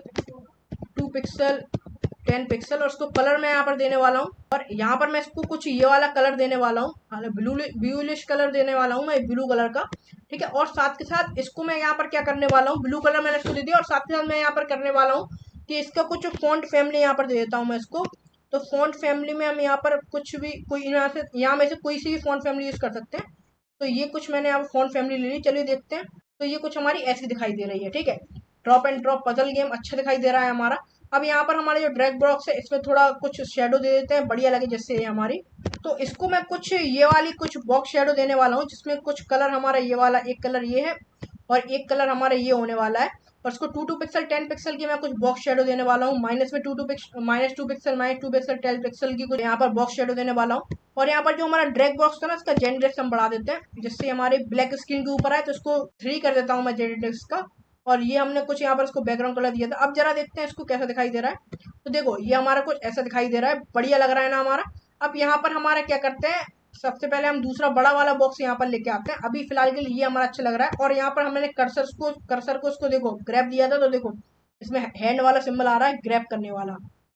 10 पिक्सल, और उसको कलर मैं यहाँ पर देने वाला हूँ। और यहाँ पर मैं इसको कुछ ये वाला कलर देने वाला हूँ, ब्लूइश कलर देने वाला हूँ मैं, ब्लू कलर का। ठीक है, और साथ के साथ इसको मैं यहाँ पर क्या करने वाला हूँ, ब्लू कलर मैंने इसको दे दिया, और साथ के साथ मैं यहाँ पर करने वाला हूँ कि इसका कुछ फॉन्ट फैमिली यहाँ पर दे देता हूँ मैं इसको। तो फॉन्ट फैमिली में हम यहाँ पर कुछ भी कोई यहाँ में से कोई सी भी फॉन्ट फैमिली यूज कर सकते हैं। तो ये कुछ मैंने यहाँ फॉन्ट फैमिली ले ली। चलिए देखते हैं। तो ये कुछ हमारी ऐसी दिखाई दे रही है। ठीक है, drop and drop puzzle game अच्छा दिखाई दे रहा है हमारा। अब यहाँ पर हमारे जो ड्रैग बॉक्स है, इसमें थोड़ा कुछ शेडो दे देते हैं, बढ़िया लगे जिससे ये हमारी। तो इसको मैं कुछ ये वाली कुछ बॉक्स शेडो देने वाला हूँ, जिसमें कुछ कलर हमारा ये वाला, एक कलर ये है और एक कलर हमारा ये होने वाला है। और इसको 2 पिक्सल 10 पिक्सल की मैं कुछ बॉक्स शेडो देने वाला हूँ। -2 पिक्सल 10 पिक्सल की कुछ यहाँ पर बॉक्स शेडो देने वाला हूँ। और यहाँ पर जो हमारा ड्रैग बॉक्स था ना, इसका जेनरेक्स हम बढ़ा देते हैं, जिससे हमारे ब्लैक स्क्रीन के ऊपर आए। तो इसको 3 कर देता हूँ मैं जेनरेक्स का। और ये हमने कुछ यहाँ पर इसको बैकग्राउंड कलर दिया था। अब जरा देखते हैं इसको कैसा दिखाई दे रहा है। तो देखो ये हमारा कुछ ऐसा दिखाई दे रहा है, बढ़िया लग रहा है ना हमारा। अब यहाँ पर हमारा क्या करते हैं, सबसे पहले हम दूसरा बड़ा वाला बॉक्स यहाँ पर लेके आते हैं। अभी फिलहाल के लिए ये हमारा अच्छा लग रहा है। और यहाँ पर हमने कर्सर को उसको देखो ग्रैब दिया था, तो देखो इसमें हैंड वाला सिंबल आ रहा है, ग्रैब करने वाला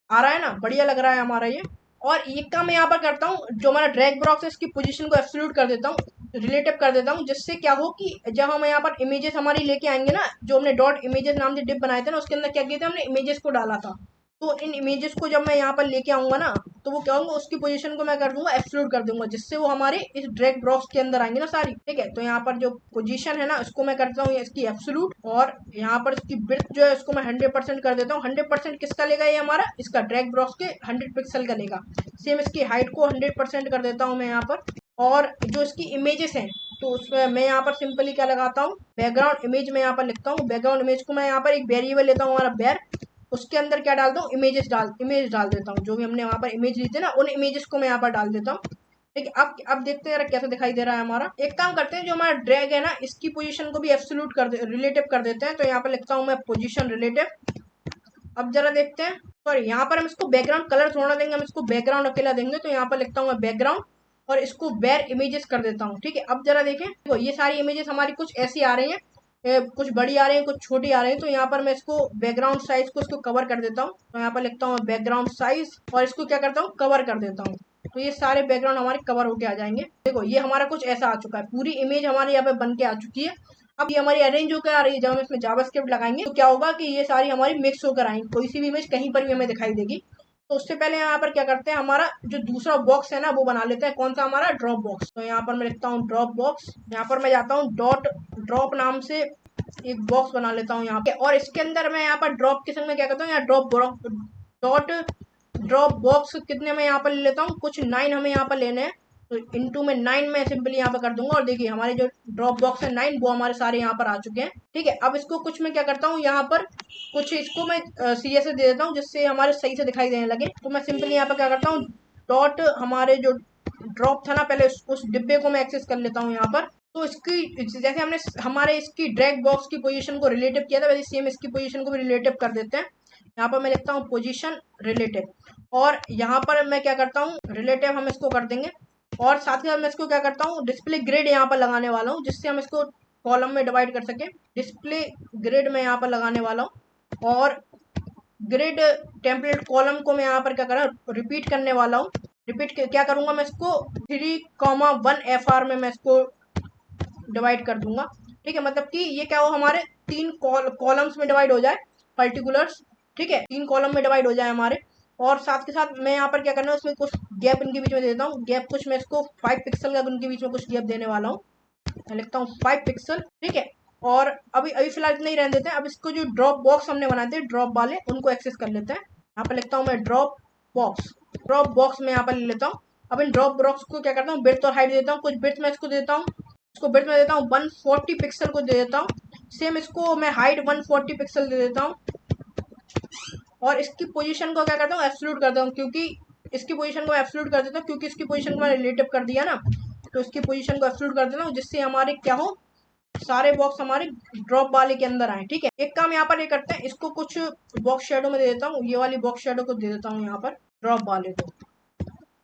आ रहा है ना, बढ़िया लग रहा है हमारा ये। और एक काम मैं यहाँ पर करता हूँ, जो हमारा ड्रैग बॉक्स है इसकी पोजीशन को एब्सोल्यूट कर देता हूँ, रिलेटिव कर देता हूँ, जिससे क्या हो कि जब हम यहाँ पर इमेजेस हमारी लेके आएंगे ना, जो हमने डॉट इमेजेस नाम से डिप बनाए थे ना, उसके अंदर क्या किया था हमने, इमेजेस को डाला था। तो इन इमेजेस को जब मैं यहाँ पर लेके आऊंगा ना, तो वो क्या होंगे, उसकी पोजीशन को मैं कर दूंगा एब्सोल्यूट कर दूंगा, जिससे वो हमारे इस ड्रैग बॉक्स के अंदर आएंगे ना सारी। ठीक है, तो यहाँ पर जो पोजीशन है ना, इसको मैं करता हूँ इसकी एब्सोल्यूट। और यहाँ पर इसकी ब्रेथ जो है इसको मैं 100% कर देता हूँ। 100% किसका लेगा ये हमारा, इसका ड्रैग बॉक्स के 100 पिक्सल का लेगा। सेम इसकी हाइट को 100% कर देता हूँ मैं यहाँ पर। और जो इसकी इमेजेस हैं, तो उसमें मैं यहाँ पर सिंपली क्या लगाता हूँ, बैकग्राउंड इमेज में यहाँ पर लिखता हूँ। बैकग्राउंड इमेज को मैं यहाँ पर एक वेरिएबल लेता हूँ हमारा बैर, उसके अंदर क्या डालता हूँ, इमेज डाल देता हूँ। जो भी हमने वहाँ पर इमेज ली थी ना, उन इमेजेस को मैं यहाँ पर डाल देता हूँ। ठीक है, अब देखते हैं कैसा दिखाई दे रहा है हमारा। एक काम करते हैं, जो हमारा ड्रैग है ना, इसकी पोजीशन को भी एब्सोल्यूट कर दे, रिलेटिव कर देते हैं। तो यहाँ पर लिखता हूँ मैं पोजीशन रिलेटिव। अब जरा देखते हैं। सॉरी, यहाँ पर हम इसको बैकग्राउंड कलर थोड़ा देंगे, हम इसको बैकग्राउंड अकेला देंगे। तो यहाँ पर लिखता हूँ मैं बैकग्राउंड, और इसको बैर इमेजेस कर देता हूँ। ठीक है, अब जरा देखें, तो ये सारी इमेजेस हमारी कुछ ऐसी आ रही हैं, कुछ बड़ी आ रही है, कुछ छोटी आ रही है। तो यहाँ पर मैं इसको बैकग्राउंड साइज को इसको कवर कर देता हूँ। तो यहाँ पर लिखता हूँ बैकग्राउंड साइज, और इसको क्या करता हूँ, कवर कर देता हूँ। तो ये सारे बैकग्राउंड हमारे कवर होके आ जाएंगे। देखो ये हमारा कुछ ऐसा आ चुका है, पूरी इमेज हमारी यहाँ पे बन के आ चुकी है। अब ये हमारी अरेंज होकर आ रही है। जब हम इसमें जावास्क्रिप्ट लगाएंगे तो क्या होगा कि ये सारी हमारी मिक्स होकर आएंगी, कोई सी भी इमेज कहीं पर भी हमें दिखाई देगी। तो उससे पहले यहाँ पर क्या करते हैं, हमारा जो दूसरा बॉक्स है ना, वो बना लेते हैं। कौन सा, हमारा ड्रॉप बॉक्स। तो यहाँ पर मैं लिखता हूँ ड्रॉप बॉक्स। यहाँ पर मैं जाता हूँ डॉट ड्रॉप नाम से एक बॉक्स बना लेता हूँ यहाँ पे। और इसके अंदर मैं यहाँ पर ड्रॉप के संग में क्या करता हूँ, यहाँ डॉट ड्रॉप बॉक्स कितने में यहाँ पर ले लेता हूँ, कुछ 9 हमें यहाँ पर लेने हैं। तो इंटू में 9 में सिंपली यहाँ पर कर दूंगा। और देखिए हमारे जो ड्रॉप बॉक्स है 9, वो हमारे सारे यहाँ पर आ चुके हैं। ठीक है, अब इसको कुछ मैं क्या करता हूँ, यहाँ पर कुछ इसको मैं CSS दे देता हूँ, जिससे हमारे सही से दिखाई देने लगे। तो मैं सिंपली यहाँ पर क्या करता हूँ, डॉट हमारे जो ड्रॉप था ना, पहले उस डिब्बे को मैं एक्सेस कर लेता हूँ यहाँ पर। तो इसकी जैसे हमने हमारे इसकी ड्रैग बॉक्स की पोजीशन को रिलेटिव किया था, वैसे सेम इसकी पोजीशन को भी रिलेटिव कर देते हैं। यहाँ पर मैं लिखता हूँ पोजीशन रिलेटिव। और यहाँ पर मैं क्या करता हूँ, रिलेटिव हम इसको कर देंगे। और साथ ही साथ मैं इसको क्या करता हूँ, डिस्प्ले ग्रिड यहाँ पर लगाने वाला हूँ, जिससे हम इसको कॉलम में डिवाइड कर सके। डिस्प्ले ग्रिड में यहाँ पर लगाने वाला हूँ। और ग्रिड टेम्पलेट कॉलम को मैं यहाँ पर क्या कर रहा हूँ, रिपीट करने वाला हूँ। रिपीट क्या करूंगा मैं, इसको 3,1 FR में मैं इसको डिवाइड कर दूंगा। ठीक है, मतलब कि ये क्या हो, हमारे 3 कॉलम्स में डिवाइड हो जाए, पर्टिकुलर्स। ठीक है, 3 कॉलम में डिवाइड हो जाए हमारे। और साथ के साथ मैं यहाँ पर क्या करना है, उसमें कुछ गैप इनके बीच में दे देता हूँ। गैप कुछ मैं इसको 5 पिक्सल का इनके बीच में कुछ गैप देने वाला हूँ। मैं लिखता हूँ 5 पिक्सल, ठीक है। और अभी अभी फिलहाल इतना ही रहने देते हैं। अब इसको जो ड्रॉप बॉक्स हमने बनाए थे ड्रॉप वाले, उनको एक्सेस कर लेते हैं। यहाँ पर लिखता हूँ मैं ड्रॉप बॉक्स में यहाँ पर ले लेता हूँ। अब इन ड्रॉप बॉक्स को क्या करता हूँ, बिड्थ और हाइट देता हूँ। कुछ बिड्थ में इसको देता हूँ, इसको बिड्थ में देता हूँ 140 पिक्सल को दे देता हूँ। सेम इसको मैं हाइट 140 पिक्सल दे देता हूँ। और इसकी पोजीशन को क्या करता हूँ, एब्सोल्यूट करता हूँ, क्योंकि इसकी पोजीशन को एब्सोल्यूट कर देता हूँ, क्योंकि इसकी पोजीशन को मैंने रिलेटिव कर दिया ना, तो इसकी पोजीशन को एब्सोल्यूट कर देता हूँ, जिससे हमारे क्या हो, सारे बॉक्स हमारे ड्रॉप वाले के अंदर आए, ठीक है। एक काम यहाँ पर ये करते हैं, इसको कुछ बॉक्स शेडो में दे देता हूँ। ये वाली बॉक्स शेडो को दे देता हूँ यहाँ पर ड्रॉप वाले को,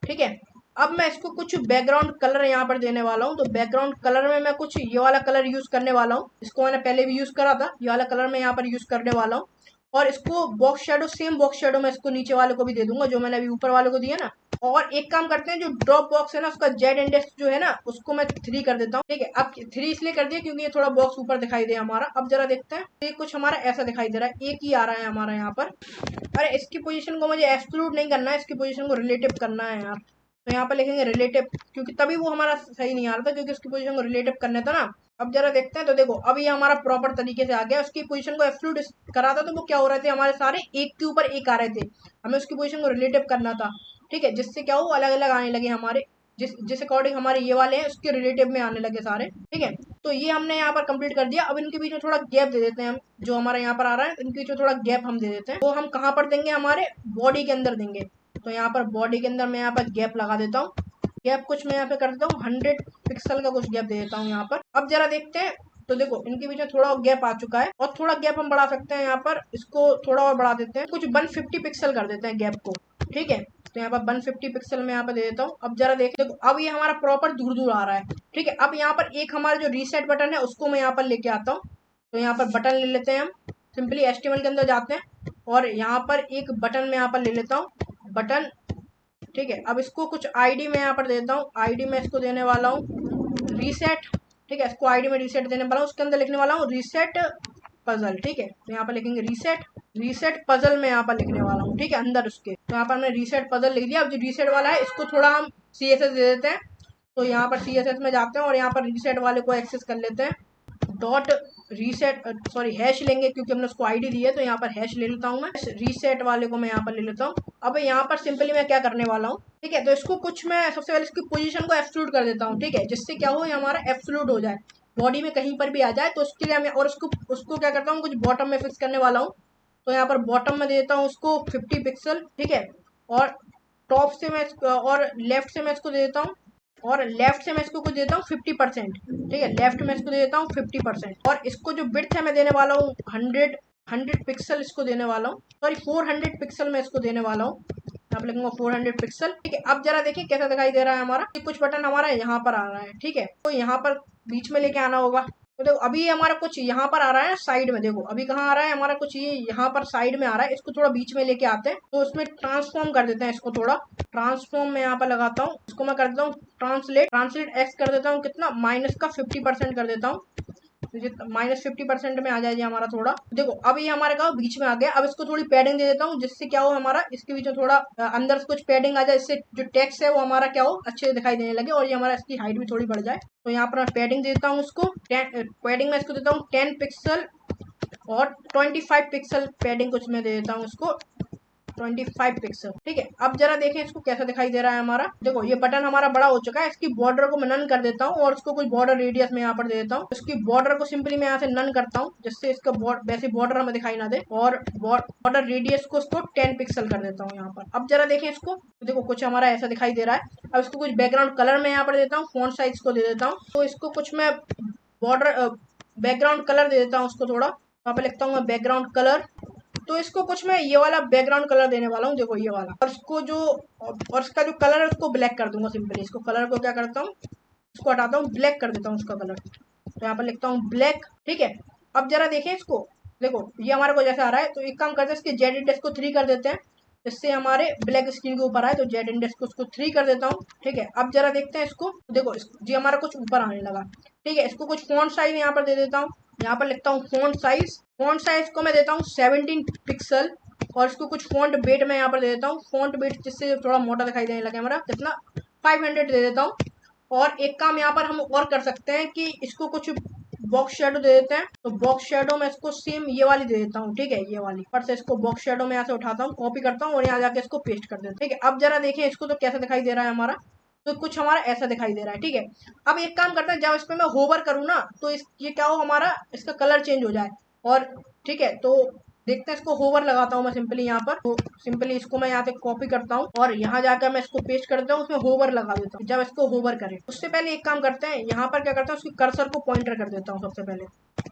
ठीक है। अब मैं इसको कुछ बैकग्राउंड कलर यहाँ पर देने वाला हूँ। तो बैकग्राउंड कलर में मैं कुछ ये वाला कलर यूज करने वाला हूँ। इसको मैंने पहले भी यूज करा था, ये वाला कलर मैं यहाँ पर यूज करने वाला हूँ। और इसको box shadow, same box shadow मैं इसको नीचे वाले को भी दे दूंगा, जो मैंने अभी ऊपर वाले को दिया ना। और एक काम करते हैं, जो ड्रॉप बॉक्स है ना, उसका जेड इंडेक्स जो है ना, उसको मैं 3 कर देता हूँ, ठीक है। अब 3 इसलिए कर दिया क्योंकि ये थोड़ा बॉक्स ऊपर दिखाई दे हमारा। अब जरा देखते हैं, ये कुछ हमारा ऐसा दिखाई दे रहा है, एक ही आ रहा है हमारा यहाँ पर। अरे इसकी पोजीशन को मुझे एब्सोल्यूट नहीं करना है, इसकी पोजीशन को रिलेटिव करना है यार। तो यहाँ पर लिखेंगे रिलेटिव, क्योंकि तभी वो हमारा सही नहीं आ रहा था, क्योंकि उसकी पोजीशन को रिलेटिव करना था ना। अब जरा देखते हैं, तो देखो अब ये हमारा प्रॉपर तरीके से आ गया। उसकी पोजीशन को एब्सोल्यूट करा था तो वो क्या हो रहे थे, हमारे सारे एक के ऊपर एक आ रहे थे। हमें उसकी पोजीशन को रिलेटिव करना था, ठीक है, जिससे क्या हो, अलग अलग आने लगे हमारे, जिस अकॉर्डिंग हमारे ये वाले हैं उसके रिलेटिव में आने लगे सारे, ठीक है। तो ये हमने यहाँ पर कंप्लीट कर दिया। अब इनके बीच में थोड़ा गैप दे देते हैं हम, जो हमारा यहाँ पर आ रहा है इनके बीच में थोड़ा गैप हम दे देते हैं। वो हम कहाँ पर देंगे, हमारे बॉडी के अंदर देंगे। तो यहाँ पर बॉडी के अंदर मैं यहाँ पर गैप लगा देता हूँ। गैप कुछ मैं यहाँ पे कर देता हूँ 100 पिक्सल का कुछ गैप दे देता हूँ यहाँ पर। अब जरा देखते हैं, तो देखो इनके बीच में थोड़ा गैप आ चुका है, और थोड़ा गैप हम बढ़ा सकते हैं। यहाँ पर इसको थोड़ा और बढ़ा देते हैं, कुछ 150 पिक्सल कर देते हैं गैप को, ठीक है। तो यहाँ पर 150 पिक्सल में यहाँ पर दे देता हूँ। अब जरा देखो, अब ये हमारा प्रॉपर दूर दूर आ रहा है, ठीक है। अब यहाँ पर एक हमारा जो रीसेट बटन है उसको मैं यहाँ पर लेके आता हूँ। तो यहाँ पर बटन ले लेते हैं हम, सिंपली HTML के अंदर जाते हैं, और यहाँ पर एक बटन में यहाँ पर ले लेता हूँ, बटन, ठीक है। अब इसको कुछ आईडी में यहाँ पर देता हूँ, आईडी में इसको देने वाला हूँ रीसेट, ठीक है। इसको आईडी में रीसेट देने वाला हूँ, उसके अंदर लिखने वाला हूँ रीसेट पजल, ठीक है। तो यहाँ पर लिखेंगे रीसेट पजल में यहाँ पर लिखने वाला हूँ, ठीक है, अंदर उसके। तो यहाँ पर हमने रीसेट पजल लिख दिया। अब जो रीसेट वाला है इसको थोड़ा हम CSS दे देते हैं। तो यहाँ पर CSS में जाते हैं और यहाँ पर रीसेट वाले को एक्सेस कर लेते हैं। डॉट रीसेट, सॉरी हैश लेंगे, क्योंकि हमने उसको आईडी दी है, तो यहाँ पर हैश ले लेता हूँ मैं। रीसेट वाले को मैं यहाँ पर ले लेता हूँ। अब यहाँ पर सिंपली मैं क्या करने वाला हूँ, ठीक है। तो इसको कुछ मैं सबसे पहले इसकी पोजीशन को एब्सोल्यूट कर देता हूँ, ठीक है, जिससे क्या हो, ये हमारा एब्सोल्यूट हो जाए, बॉडी में कहीं पर भी आ जाए। तो उसके लिए मैं, और उसको क्या करता हूँ, कुछ बॉटम में फिक्स करने वाला हूँ। तो यहाँ पर बॉटम में देता हूँ उसको 50 पिक्सल, ठीक है। और टॉप से मैं और लेफ्ट से मैं इसको दे देता हूँ, और लेफ्ट से मैं इसको कुछ देता हूँ 50%, ठीक है। लेफ्ट में इसको दे देता हूँ 50%। और इसको जो बिड्थ है मैं देने वाला हूँ 100 पिक्सल इसको देने वाला हूँ, सॉरी 400 पिक्सल में इसको देने वाला हूँ। यहाँ पे लिखूंगा 400 पिक्सल, ठीक है। अब जरा देखिए कैसा दिखाई दे रहा है हमारा, कुछ बटन हमारा यहाँ पर आ रहा है, ठीक है। तो यहाँ पर बीच में लेके आना होगा। तो देखो अभी हमारा कुछ यहाँ पर आ रहा है साइड में, देखो अभी कहाँ आ रहा है हमारा, कुछ ये यहाँ पर साइड में आ रहा है। इसको थोड़ा बीच में लेके आते हैं, तो उसमें ट्रांसफॉर्म कर देते हैं इसको थोड़ा। ट्रांसफॉर्म में यहाँ पर लगाता हूँ, इसको मैं कर देता हूँ ट्रांसलेट एक्स कर देता हूँ, कितना -50% कर देता हूँ, -50% में आ जाएगी हमारा थोड़ा। देखो अब ये हमारे का बीच में आ गया। अब इसको थोड़ी पैडिंग दे देता हूँ, जिससे क्या हो, हमारा इसके बीच में थोड़ा अंदर से कुछ पैडिंग आ जाए, इससे जो टेक्स्ट है वो हमारा क्या हो, अच्छे से दिखाई देने लगे, और ये हमारा इसकी हाइट भी थोड़ी बढ़ जाए। तो यहाँ पर मैं पैडिंग देता हूँ उसको, पैडिंग में इसको देता हूँ 10 पिक्सल, और 25 पिक्सल पैडिंग कुछ में दे देता हूँ इसको, 25 पिक्सल, ठीक है। अब जरा देखें इसको कैसा दिखाई दे रहा है हमारा। देखो ये बटन हमारा बड़ा हो चुका है। इसकी बॉर्डर को मैं नन कर देता हूँ, और उसको कुछ बॉर्डर रेडियस में यहाँ पर दे देता हूँ। इसकी बॉर्डर को सिंपली मैं यहाँ से नन करता हूँ, जिससे इसका वैसे बॉर्डर हमें दिखाई ना दे, और बॉर्डर रेडियस को इसको 10 पिक्सल कर देता हूँ यहाँ पर। अब जरा देखें इसको, तो देखो कुछ हमारा ऐसा दिखाई दे रहा है। अब इसको कुछ बैकग्राउंड कलर में यहाँ पर देता हूँ, फॉन्ट साइज को दे देता हूँ। तो इसको कुछ मैं बॉर्डर बैकग्राउंड कलर दे देता हूँ उसको थोड़ा। यहाँ पे लिखता हूँ मैं बैकग्राउंड कलर। तो इसको कुछ मैं ये वाला बैकग्राउंड कलर देने वाला हूँ, देखो ये वाला। और इसको जो, और इसका जो कलर है उसको ब्लैक कर दूंगा सिंपली। इसको कलर को क्या करता हूँ, इसको हटाता हूँ, ब्लैक कर देता हूँ उसका कलर। तो यहाँ पर लिखता हूँ ब्लैक, ठीक है। अब जरा देखें इसको, देखो ये हमारे को जैसे आ रहा है। तो एक काम करते हैं, इसके जेड इंडेक्स को 3 कर देते हैं, जिससे हमारे ब्लैक स्क्रीन के ऊपर आए। तो जेड इंडेक्स को उसको 3 कर देता हूँ, ठीक है। अब जरा देखते हैं इसको, देखो जी हमारा कुछ ऊपर आने लगा, ठीक है। इसको कुछ फॉन्ट साइज यहाँ पर दे देता हूँ। यहाँ पर लिखता हूँ फॉन्ट साइज को मैं देता हूँ 17 पिक्सल, और इसको कुछ फॉन्ट वेट मैं यहाँ पर दे देता हूँ, फॉन्ट वेट जिससे थोड़ा मोटा दिखाई देने लगे हमारा, कितना 500 दे देता हूँ। और एक काम यहाँ पर हम और कर सकते हैं कि इसको कुछ बॉक्स शेडो दे देते हैं। तो बॉक्स शेडो में इसको सेम ये वाली दे देता हूँ, ठीक है, ये वाली पर से इसको बॉक्स शेडो में यहाँ से उठाता हूँ, कॉपी करता हूँ और यहाँ जाके इसको पेस्ट कर देता हूँ, ठीक है। अब जरा देखें इसको तो कैसा दिखाई दे रहा है हमारा, तो कुछ हमारा ऐसा दिखाई दे रहा है, ठीक है। अब एक काम करते हैं, जब इस पर मैं होवर करूँ ना तो ये क्या हो, हमारा इसका कलर चेंज हो जाए। और ठीक है, तो देखते हैं, इसको होवर लगाता हूँ मैं सिंपली यहाँ पर। तो सिंपली इसको मैं यहाँ से कॉपी करता हूँ और यहाँ जाकर मैं इसको पेस्ट कर देता हूँ, उसमें होवर लगा देता हूँ। जब इसको होवर करें उससे पहले एक काम करते हैं, यहाँ पर क्या करते हैं, उसकी कर्सर को पॉइंटर कर देता हूँ। सबसे पहले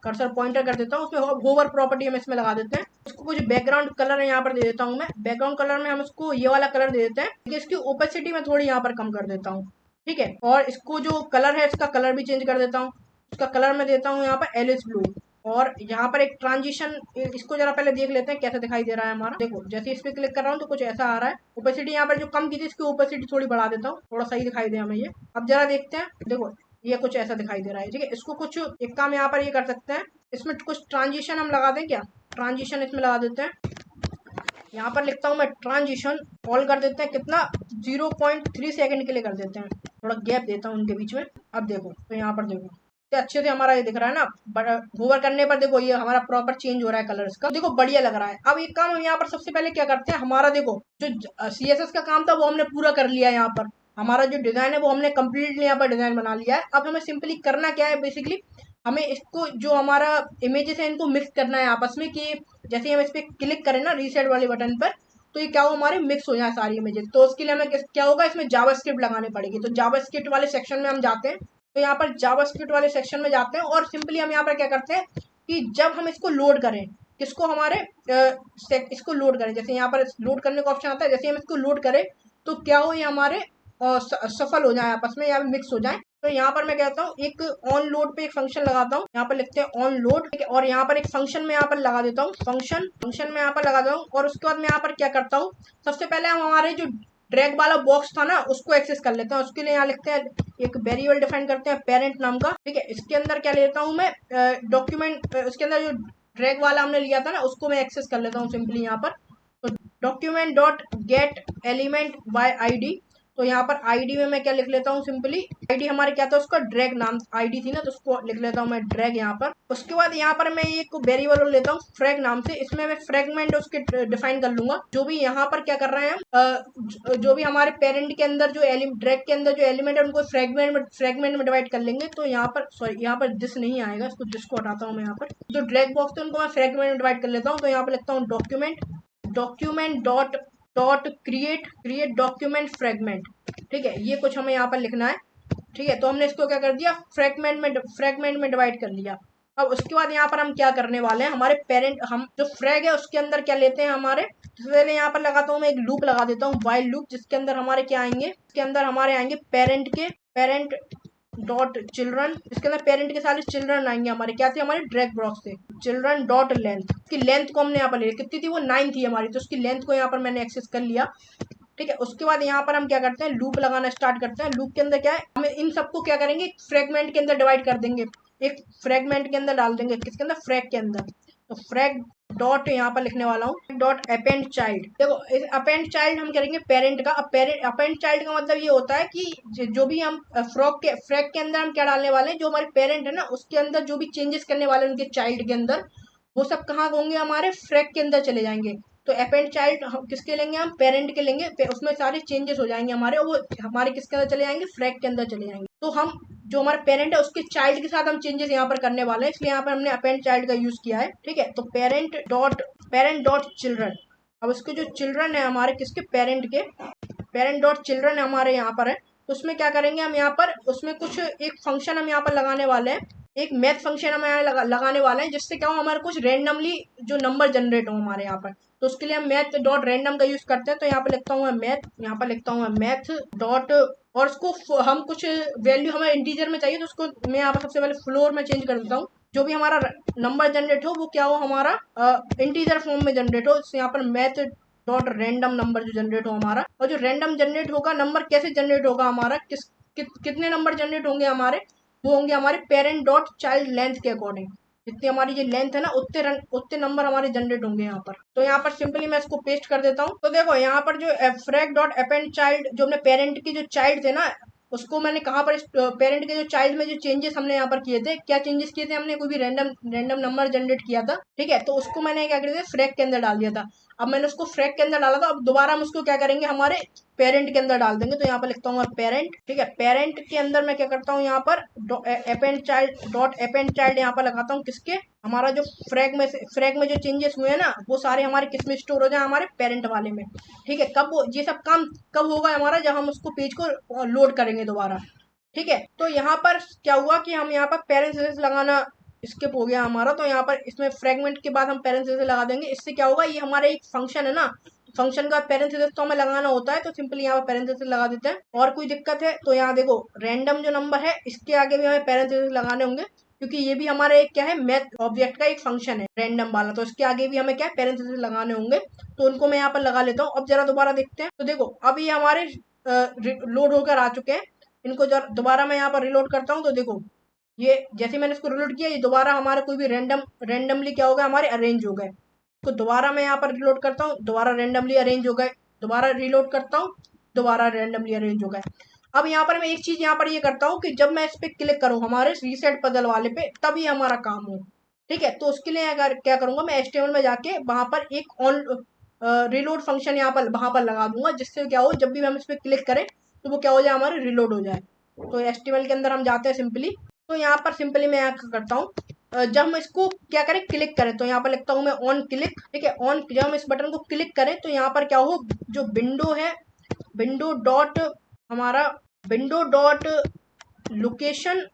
कर्सर पॉइंटर कर देता हूँ, उसमें होवर प्रॉपर्टी हम इसमें लगा देते हैं। उसको कुछ बैकग्राउंड कलर यहाँ पर दे देता हूँ मैं। बैकग्राउंड कलर में हम इसको ये वाला कलर दे देते हैं। इसकी ओपेसिटी में थोड़ी यहाँ पर कम कर देता हूँ, ठीक है। और इसको जो कलर है इसका कलर भी चेंज कर देता हूँ। इसका कलर मैं देता हूँ यहाँ पर एलिस ब्लू। और यहाँ पर एक ट्रांजिशन, इसको जरा पहले देख लेते हैं कैसे दिखाई दे रहा है हमारा। देखो जैसे इस पे क्लिक कर रहा हूँ तो कुछ ऐसा आ रहा है। ओपेसिटी यहाँ पर जो कम की थी इसकी ओपेसिटी थोड़ी बढ़ा देता हूँ, थोड़ा सही दिखाई दे हमें ये। अब जरा देखते हैं, देखो ये कुछ ऐसा दिखाई दे रहा है, ठीक है। इसको कुछ एक काम यहाँ पर ये कर सकते हैं, इसमें कुछ ट्रांजिशन हम लगा दें क्या, ट्रांजिशन इसमें लगा देते हैं। यहाँ पर लिखता हूँ मैं ट्रांजिशन, ऑल कर देते हैं, कितना 0.3 सेकंड के लिए कर देते हैं, थोड़ा गैप देता हूँ उनके बीच में। अब देखो तो यहाँ पर देखो तो अच्छे से हमारा ये दिख रहा है ना, होवर करने पर देखो ये हमारा प्रॉपर चेंज हो रहा है कलर इसका, देखो बढ़िया लग रहा है। अब एक काम हम यहाँ पर सबसे पहले क्या करते हैं, हमारा देखो जो CSS का काम था वो हमने पूरा कर लिया। यहाँ पर हमारा जो डिजाइन है वो हमने कम्प्लीटली यहाँ पर डिजाइन बना लिया है। अब हमें सिंपली करना क्या है, बेसिकली हमें इसको जो हमारा इमेजेस है इनको मिक्स करना है आपस में, कि जैसे हम इस पर क्लिक करें ना रीसेट वाले बटन पर, तो ये क्या हो, हमारे मिक्स हो जाए सारी इमेजेस। तो उसके लिए हमें क्या होगा, इसमें जावास्क्रिप्ट लगानी पड़ेगी। तो जावास्क्रिप्ट वाले सेक्शन में हम जाते हैं। तो यहाँ पर जावास्क्रिप्ट वाले सेक्शन में जाते हैं और सिंपली हम यहाँ पर क्या करते हैं कि जब हम इसको लोड करें, किसको, हमारे इसको लोड करें, जैसे यहाँ पर लोड करने का ऑप्शन आता है, जैसे हम इसको लोड करें तो क्या हो, ये हमारे सफल हो जाए आपस में या मिक्स हो जाए। तो यहाँ पर मैं कहता हूँ एक ऑन लोड पे एक फंक्शन लगाता हूँ, यहाँ पर लिखते हैं ऑन लोड, ठीक है। और यहाँ पर एक फंक्शन में यहाँ पर लगा देता हूँ, फंक्शन में यहाँ पर लगा देता हूँ। और उसके बाद मैं यहाँ पर क्या करता हूँ, सबसे पहले हम हमारे जो ड्रैग वाला बॉक्स था ना उसको एक्सेस कर लेते हैं। उसके लिए यहाँ लिखते हैं, एक वेरिएबल डिफाइन करते हैं पेरेंट नाम का, ठीक है। इसके अंदर क्या लेता हूँ मैं, डॉक्यूमेंट, इसके अंदर जो ड्रैग वाला हमने लिया था ना उसको मैं एक्सेस कर लेता हूँ सिंपली यहाँ पर। तो document dot gate element by ID। तो यहाँ पर आईडी में मैं क्या लिख लेता हूँ, सिंपली आईडी हमारे क्या था, उसका ड्रैग नाम आईडी थी ना, तो उसको लिख लेता हूँ मैं ड्रैग यहाँ पर। उसके बाद यहाँ पर मैं एक वेरिएबल लेता हूँ फ्रैग नाम से, इसमें मैं फ्रैगमेंट उसके डिफाइन कर लूंगा। जो भी यहाँ पर क्या कर रहे हैं हम, जो भी हमारे पेरेंट के अंदर जो ड्रैग के अंदर जो एलिमेंट है उनको फ्रैगमेंट में डिवाइड कर लेंगे। तो यहाँ पर सॉरी, यहाँ पर दिस नहीं आएगा, इसको दिस को हटाता हूँ मैं। यहाँ पर जो ड्रैग बॉक्स है उनको मैं फ्रैगमेंट में डिवाइड कर लेता हूँ। तो यहाँ पर लिखता हूँ document dot create document fragment, ठीक है। ये कुछ हमें यहाँ पर लिखना है, ठीक है। तो हमने इसको क्या कर दिया, फ्रेगमेंट में डिवाइड कर लिया। अब उसके बाद यहाँ पर हम क्या करने वाले हैं, हमारे पेरेंट, हम जो फ्रैग है उसके अंदर क्या लेते हैं हमारे, तो पहले यहाँ पर लगाता हूँ मैं एक लूप लगा देता हूँ, वाइल लूप, जिसके अंदर हमारे क्या आएंगे, इसके अंदर हमारे आएंगे पेरेंट डॉट चिल्ड्रन। इसके अंदर पेरेंट के सारे चिल्ड्रन आएंगे हमारे, क्या थे, हमारे ड्रैग बॉक्स से। चिल्ड्रन डॉट लेंथ, की लेंथ को हमने यहाँ पर ले, कितनी थी वो 9 थी हमारी, तो उसकी लेंथ को यहाँ पर मैंने एक्सेस कर लिया, ठीक है। उसके बाद यहाँ पर हम क्या करते हैं, लूप लगाना स्टार्ट करते हैं। लूप के अंदर क्या है, हम इन सबको क्या करेंगे, फ्रेगमेंट के अंदर डिवाइड कर देंगे, एक फ्रेगमेंट के अंदर डाल देंगे, किसके अंदर, फ्रैग के अंदर। तो फ्रैग डॉट यहाँ पर लिखने वाला हूँ डॉट अपेंड चाइल्ड। देखो इस अपेंड चाइल्ड हम करेंगे पेरेंट का। अब अपेंड चाइल्ड का मतलब ये होता है कि जो भी हम फ्रैग के अंदर हम क्या डालने वाले हैं, जो हमारे पेरेंट है ना उसके अंदर जो भी चेंजेस करने वाले हैं उनके चाइल्ड के अंदर, वो सब कहाँ होंगे, हमारे फ्रैग के अंदर चले जाएंगे। तो अपेंड चाइल्ड हम किसके लेंगे, हम पेरेंट के लेंगे, उसमें सारे चेंजेस हो जाएंगे हमारे, वो हमारे किसके अंदर चले जाएंगे, फ्रैग के अंदर चले जाएंगे। तो हम जो हमारा पेरेंट है उसके चाइल्ड के साथ हम चेंजेस यहाँ पर करने वाले हैं, इसलिए यहाँ पर हमने अपेंड चाइल्ड का यूज किया है, ठीक है। तो पेरेंट डॉट चिल्ड्रन, अब उसके जो चिल्ड्रन है हमारे किसके, पेरेंट डॉट चिल्ड्रन हमारे यहाँ पर है। तो उसमें क्या करेंगे हम, यहाँ पर उसमें कुछ एक फंक्शन हम यहाँ पर लगाने वाले हैं, एक मैथ फंक्शन हम यहाँ लगाने वाले हैं, जिससे क्या हो, हमारे कुछ रेंडमली जो नंबर जनरेट हो हमारे यहाँ पर। तो उसके लिए हम मैथ डॉट रैंडम का यूज करते हैं। तो यहाँ पर लिखता हूँ मैथ, यहाँ पर लिखता हूँ मैथ डॉट, और उसको हम कुछ वैल्यू हमें इंटीजर में चाहिए, तो उसको मैं यहाँ पर सबसे पहले फ्लोर में चेंज कर देता हूँ। जो भी हमारा नंबर जनरेट हो वो क्या हो, हमारा इंटीजर फॉर्म में जनरेट हो। यहाँ पर मैथ डॉट रैंडम नंबर जो जनरेट हो हमारा, और जो रैंडम जनरेट होगा नंबर कैसे जनरेट होगा हमारा, कितने नंबर जनरेट होंगे हमारे, वो होंगे हमारे पेरेंट डॉट चाइल्ड लेंथ के अकॉर्डिंग। जितनी हमारी ये लेंथ है ना, उतने नंबर हमारे जनरेट होंगे यहाँ पर। तो यहाँ पर सिंपली मैं इसको पेस्ट कर देता हूँ। तो देखो यहाँ पर जो फ्रैग डॉट अपेंड चाइल्ड, जो अपने पेरेंट के जो चाइल्ड थे ना, उसको मैंने कहाँ पर, पेरेंट के जो चाइल्ड में जो चेंजेस हमने यहाँ पर किए थे, क्या चेंजेस किए थे हमने, कोई भी रैंडम नंबर जनरेट किया था, ठीक है, तो उसको मैंने क्या किया था, फ्रैग के अंदर डाल दिया था। अब मैंने उसको फ्रैग के अंदर डाला था, अब दोबारा हम उसको क्या करेंगे, हमारे पेरेंट के अंदर डाल देंगे। तो यहाँ पर लिखता हूँ पेरेंट, ठीक है। पेरेंट के अंदर मैं क्या करता हूँ, यहाँ पर append child dot append child यहाँ पर लगाता हूँ, किसके, हमारा जो फ्रैग में जो चेंजेस हुए हैं ना, वो सारे हमारे किस में स्टोर हो जाए, हमारे पेरेंट वाले में, ठीक है। ये सब काम कब होगा हमारा, जब हम उसको पेज को लोड करेंगे दोबारा, ठीक है। तो यहाँ पर क्या हुआ कि हम यहाँ पर पेरेंथेसिस लगाना स्किप हो गया हमारा, तो यहाँ पर इसमें फ्रेगमेंट के बाद हम पेरेंथेसिस लगा देंगे। इससे क्या होगा, ये हमारा एक फंक्शन है ना, फंक्शन का पेरेंथेसिस तो हमें लगाना होता है, तो सिंपली यहाँ पर पेरेंथेसिस लगा देते हैं। और कोई दिक्कत है तो यहाँ देखो, रैंडम जो नंबर है इसके आगे भी हमें पेरेंथेसिस लगाने होंगे, क्योंकि ये भी हमारा एक क्या है, मैथ ऑब्जेक्ट का एक फंक्शन है रैंडम वाला, तो इसके आगे भी हमें क्या है, पेरेंथेसिस लगाने होंगे। तो उनको मैं यहाँ पर लगा लेता हूँ। अब जरा दोबारा देखते हैं, तो देखो अब ये हमारे लोड होकर आ चुके हैं। इनको जरा दोबारा मैं यहाँ पर रिलोड करता हूँ, तो देखो ये जैसे मैंने इसको रिलोड किया, ये दोबारा हमारा कोई भी रैंडमली क्या हो गया, हमारे अरेंज हो गए। तो दोबारा मैं यहाँ पर रिलोड करता हूँ, दोबारा रैंडमली अरेंज हो गए, दोबारा रिलोड करता हूँ, दोबारा रैंडमली अरेंज हो गए। अब यहाँ पर मैं एक चीज यहाँ पर ये करता हूँ कि जब मैं इस पे क्लिक करूँ हमारे रीसेट पजल वाले पे, तभी हमारा काम हो, ठीक है। तो उसके लिए अगर क्या करूंगा, मैं HTML में जाके वहां पर एक ऑन रिलोड फंक्शन यहाँ पर वहां पर लगा दूंगा, जिससे क्या हो, जब भी हम इस पे क्लिक करें तो वो क्या हो जाए, हमारे रिलोड हो जाए। तो HTML के अंदर हम जाते हैं सिंपली, तो यहाँ पर सिंपली मैं यहाँ करता हूँ, जब हम इसको क्या करें, क्लिक करें, तो यहाँ पर लिखता हूँ मैं ऑन क्लिक, ठीक है। ऑन, जब हम इस बटन को क्लिक करें तो यहाँ पर क्या हो, जो विंडो है, विंडो डॉट हमारा विंडो डॉट लोकेशन,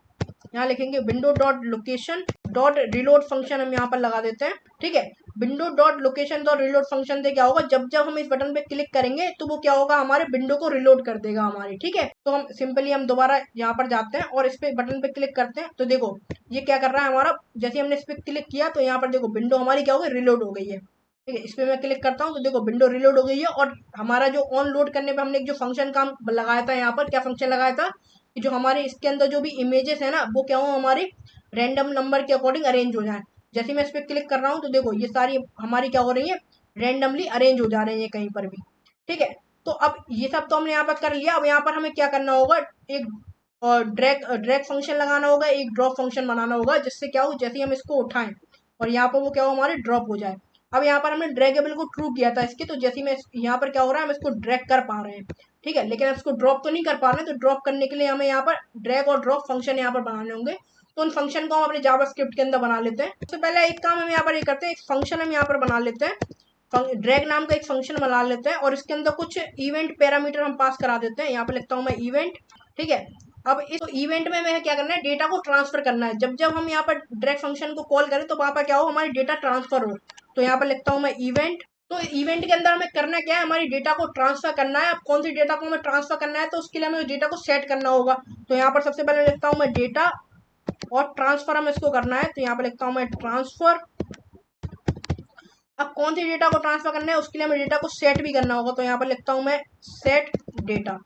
यहाँ लिखेंगे window dot location dot reload function हम यहाँ पर लगा देते हैं, ठीक है। Window dot location dot reload function से क्या होगा, जब जब हम इस बटन पे क्लिक करेंगे तो वो क्या होगा, हमारे विंडो को रिलोड कर देगा हमारी, ठीक है। तो हम सिंपली हम दोबारा यहाँ पर जाते हैं और इस पे बटन पे क्लिक करते हैं, तो देखो ये क्या कर रहा है हमारा, जैसे हमने इस पे क्लिक किया तो यहाँ पर देखो विंडो हमारी क्या हो गई, रिलोड हो गई है, ठीक है। इस पे मैं क्लिक करता हूँ तो देखो विंडो रिलोड हो गई है। और हमारा जो ऑन लोड करने पे हमने एक जो फंक्शन काम लगाया था, यहाँ पर क्या फंक्शन लगाया था कि जो हमारे इसके अंदर जो भी इमेजेस है ना, वो क्या हो, हमारे रैंडम नंबर के अकॉर्डिंग अरेंज हो जाए। जैसे मैं इस पर क्लिक कर रहा हूँ तो देखो ये सारी हमारी क्या हो रही है, रैंडमली अरेंज हो जा रहे हैं कहीं पर भी, ठीक है। तो अब ये सब तो हमने यहाँ पर कर लिया। अब यहाँ पर हमें क्या करना होगा, एक ड्रैग फंक्शन लगाना होगा, एक ड्रॉप फंक्शन बनाना होगा, जिससे क्या हो, जैसे हम इसको उठाएं और यहाँ पर वो क्या हो, हमारे ड्रॉप हो जाए। अब यहाँ पर हमने ड्रैगेबल को ट्रू किया था इसके, तो जैसे मैं यहाँ पर क्या हो रहा है, हम इसको ड्रैग कर पा रहे हैं, ठीक है, लेकिन इसको ड्रॉप तो नहीं कर पा रहे हैं। तो ड्रॉप करने के लिए हमें यहाँ पर ड्रैग और ड्रॉप फंक्शन यहाँ पर बनाने होंगे। तो उन फंक्शन को हम अपने जावास्क्रिप्ट के अंदर बना लेते हैं। सबसे पहले एक काम हम यहाँ पर ये करते हैं, एक फंक्शन हम यहाँ पर बना लेते हैं, ड्रैग नाम का एक फंक्शन बना लेते हैं, और इसके अंदर कुछ इवेंट पैरामीटर हम पास करा देते हैं। यहाँ पे लिखता हूँ मैं इवेंट, ठीक है। अब इस इवेंट में हमें क्या करना है, डेटा को ट्रांसफर करना है। जब जब हम यहाँ पर ड्रैग फंक्शन को कॉल करें तो वहां पर क्या हो, हमारी डेटा ट्रांसफर हो। तो यहाँ पर लिखता हूँ मैं इवेंट। तो इवेंट के अंदर हमें करना क्या है, हमारी डेटा को ट्रांसफर करना है। अब कौन सी डेटा को हमें ट्रांसफर करना है, तो उसके लिए हमें डेटा को सेट करना होगा। तो यहाँ पर सबसे पहले लिखता हूँ मैं डेटा, और ट्रांसफर हमें इसको करना है, तो यहाँ पर लिखता हूँ मैं ट्रांसफर। अब कौन सी डेटा को ट्रांसफर करना है, उसके लिए हमें डेटा को सेट भी करना होगा। तो यहाँ पर लिखता हूँ मैं सेट डेटा,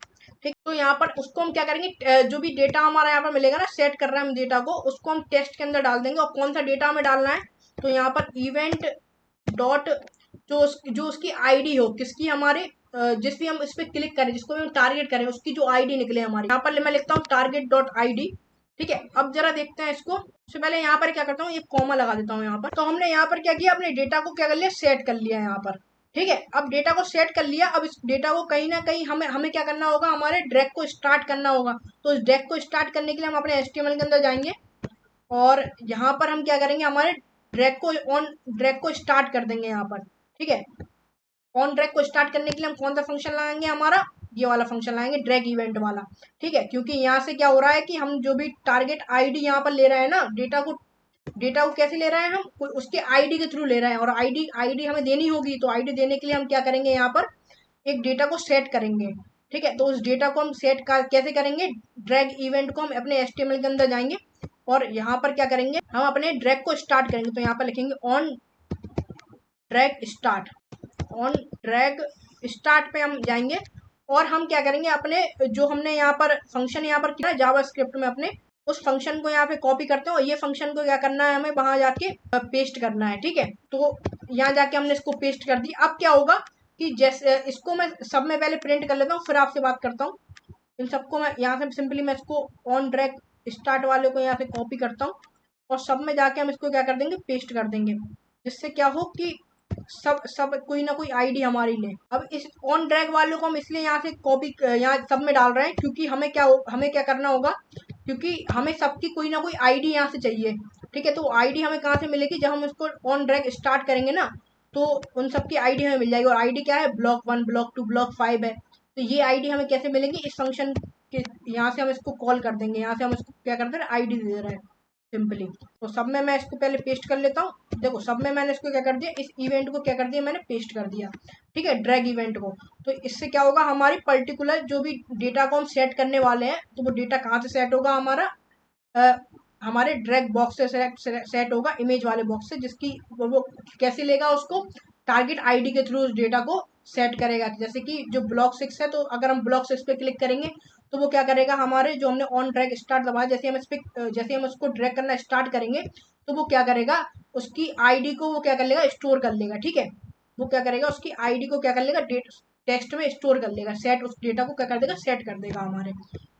ठीक। तो यहाँ पर उसको हम क्या करेंगे, जो भी डेटा हमारा यहाँ पर मिलेगा ना, सेट कर रहे हैं हम डेटा को, उसको हम टेक्स्ट के अंदर डाल देंगे। और कौन सा डेटा हमें डालना है, तो यहाँ पर इवेंट डॉट जो उसकी आईडी हो, किसकी, हमारे जिस भी हम इस पर क्लिक करें, जिसको भी हम टारगेट करें, उसकी जो आईडी निकले हमारी। यहाँ पर मैं लिखता हूँ टारगेट डॉट आईडी, ठीक है। अब जरा देखते हैं इसको। सबसे पहले यहाँ पर क्या करता हूँ, एक कॉमा लगा देता हूँ यहाँ पर। तो हमने यहाँ पर क्या किया, अपने डेटा को क्या कर लिया, सेट कर लिया यहाँ पर, ठीक है। अब डेटा को सेट कर लिया। अब इस डेटा को कहीं ना कहीं हमें हमें क्या करना होगा, हमारे ड्रैग को स्टार्ट करना होगा। तो इस ड्रैग को स्टार्ट करने के लिए हम अपने HTML के अंदर जाएंगे, और यहाँ पर हम क्या करेंगे, हमारे ड्रैग को स्टार्ट कर देंगे यहाँ पर, ठीक है। ऑन ड्रैग को स्टार्ट करने के लिए हम कौन सा फंक्शन लगाएंगे, हमारा ये वाला फंक्शन लगाएंगे, ड्रैग इवेंट वाला, ठीक है। क्योंकि यहाँ से क्या हो रहा है कि हम जो भी टारगेट आईडी यहाँ पर ले रहे हैं ना, डेटा को कैसे ले रहे हैं, हम उसके आईडी के थ्रू ले रहे हैं, और आईडी आईडी हमें देनी होगी। तो आईडी देने के लिए हम क्या करेंगे, यहाँ पर एक डेटा को सेट करेंगे, ठीक है। तो उस डेटा को हम कैसे करेंगे, ड्रैग इवेंट को हम अपने HTML के अंदर जाएंगे, और यहाँ पर क्या करेंगे, हम अपने ड्रैग को स्टार्ट करेंगे। तो यहाँ पर लिखेंगे on drag start, on drag start पे हम जाएंगे, और हम क्या करेंगे, अपने जो हमने यहाँ पर फंक्शन यहाँ पर किया जावास्क्रिप्ट में अपने, उस फंक्शन को यहाँ पे कॉपी करते हैं और ये फंक्शन को क्या करना है, हमें वहां जाके पेस्ट करना है। ठीक है, तो यहाँ जाके हमने इसको पेस्ट कर दिया। अब क्या होगा कि जैसे इसको मैं सब में पहले प्रिंट कर लेता हूँ, फिर आपसे बात करता हूँ। इन सबको मैं यहाँ से सिंपली मैं इसको ऑन ड्रैग स्टार्ट वाले को यहाँ से कॉपी करता हूँ और सब में जाके हम इसको क्या कर देंगे, पेस्ट कर देंगे, जिससे क्या हो कि सब सब कोई ना कोई आईडी हमारी ले। अब इस ऑन ड्रैग वाले को हम इसलिए यहाँ से कॉपी यहाँ सब में डाल रहे हैं क्योंकि हमें क्या करना होगा, क्योंकि हमें सबकी कोई ना कोई आईडी यहाँ से चाहिए। ठीक है, तो आईडी हमें कहाँ से मिलेगी, जब हम इसको ऑन ड्रैग स्टार्ट करेंगे ना, तो उन सबकी आईडी हमें मिल जाएगी। और आईडी क्या है, ब्लॉक 1, ब्लॉक 2, ब्लॉक 5 है। तो ये आईडी हमें कैसे मिलेगी, इस फंक्शन के यहाँ से हम इसको कॉल कर देंगे। यहाँ से हम इसको क्या करते हैं, आईडी दे रहे हैं सिंपली। तो सब में मैं इसको पहले पेस्ट कर लेता हूँ। देखो सब में मैंने इसको क्या कर दिया, इस इवेंट को क्या कर दिया, मैंने पेस्ट कर दिया। ठीक है, ड्रैग इवेंट को। तो इससे क्या होगा, हमारी पर्टिकुलर जो भी डेटा को हम सेट करने वाले हैं, तो वो डेटा कहाँ से सेट होगा, हमारा हमारे ड्रैग बॉक्स से सेट होगा, इमेज वाले बॉक्स से, जिसकी वो कैसे लेगा, उसको टारगेट आईडी के थ्रू उस डेटा को सेट करेगा। जैसे कि जो ब्लॉक 6 है, तो अगर हम ब्लॉक 6 पे क्लिक करेंगे तो वो क्या करेगा, हमारे जो हमने ऑन ड्रैग स्टार्ट दबाया, जैसे हम उसको ड्रैग करना स्टार्ट करेंगे, तो वो क्या करेगा, उसकी आईडी को वो क्या कर लेगा, स्टोर कर लेगा। ठीक है, वो क्या करेगा, उसकी आईडी को क्या कर लेगा, टेक्स्ट में स्टोर कर लेगा, सेट उस डेटा को क्या कर देगा, सेट कर देगा हमारे।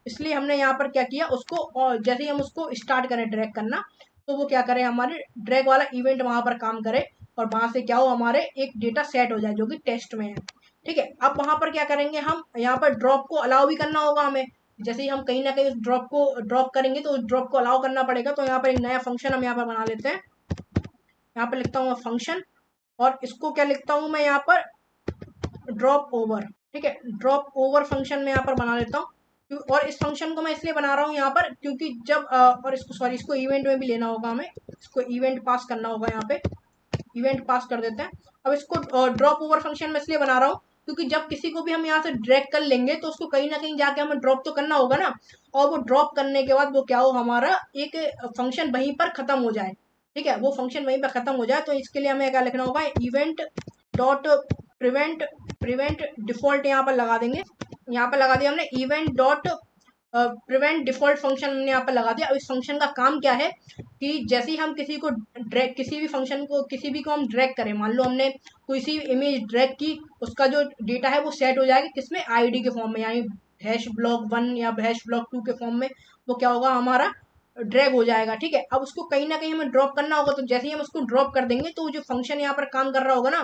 इसलिए हमने यहाँ पर क्या किया, उसको और जैसे ही हम उसको स्टार्ट करें ड्रैग करना, तो वो क्या करे, हमारे ड्रैग वाला इवेंट वहां पर काम करे और वहां से क्या हो, हमारे एक डेटा सेट हो जाए जो कि टेस्ट में है। ठीक है, अब वहां पर क्या करेंगे, हम यहाँ पर ड्रॉप को अलाउ भी करना होगा हमें। जैसे ही हम कहीं ना कहीं उस ड्रॉप को ड्रॉप करेंगे, तो उस ड्रॉप को अलाउ करना पड़ेगा। तो यहाँ पर एक नया फंक्शन हम यहाँ पर बना लेते हैं। यहाँ पर लिखता हूँ फंक्शन, और इसको क्या लिखता हूँ मैं यहाँ पर, ड्रॉप ओवर। ठीक है, ड्रॉप ओवर फंक्शन में यहाँ पर बना लेता हूँ। और इस फंक्शन को मैं इसलिए बना रहा हूँ यहाँ पर, क्योंकि जब और इसको सॉरी इसको इवेंट में भी लेना होगा हमें, इसको इवेंट पास करना होगा। यहाँ पे इवेंट पास कर देते हैं। अब इसको ड्रॉप ओवर फंक्शन में इसलिए बना रहा हूँ क्योंकि जब किसी को भी हम यहाँ से ड्रैग कर लेंगे, तो उसको कहीं ना कहीं जाके हमें ड्रॉप तो करना होगा ना, और वो ड्रॉप करने के बाद वो क्या हो, हमारा एक फंक्शन वहीं पर खत्म हो जाए। ठीक है, वो फंक्शन वहीं पर खत्म हो जाए। तो इसके लिए हमें क्या लिखना होगा, event dot prevent prevent default यहाँ पर लगा देंगे। यहाँ पर लगा दिया हमने event dot prevent default function हमने यहाँ पर लगा दिया। अब इस फंक्शन का काम क्या है कि जैसे ही हम किसी भी फंक्शन को किसी भी को हम ड्रैग करें, मान लो हमने कोई सी इमेज ड्रैग की, उसका जो डेटा है वो सेट हो जाएगा किसमें, आईडी के फॉर्म में, यानी हैश ब्लॉक 1 या हैश ब्लॉक 2 के फॉर्म में वो क्या होगा, हमारा ड्रैग हो जाएगा। ठीक है, अब उसको कहीं ना कहीं हमें ड्रॉप करना होगा। तो जैसे ही हम उसको ड्रॉप कर देंगे, तो जो फंक्शन यहाँ पर काम कर रहा होगा ना,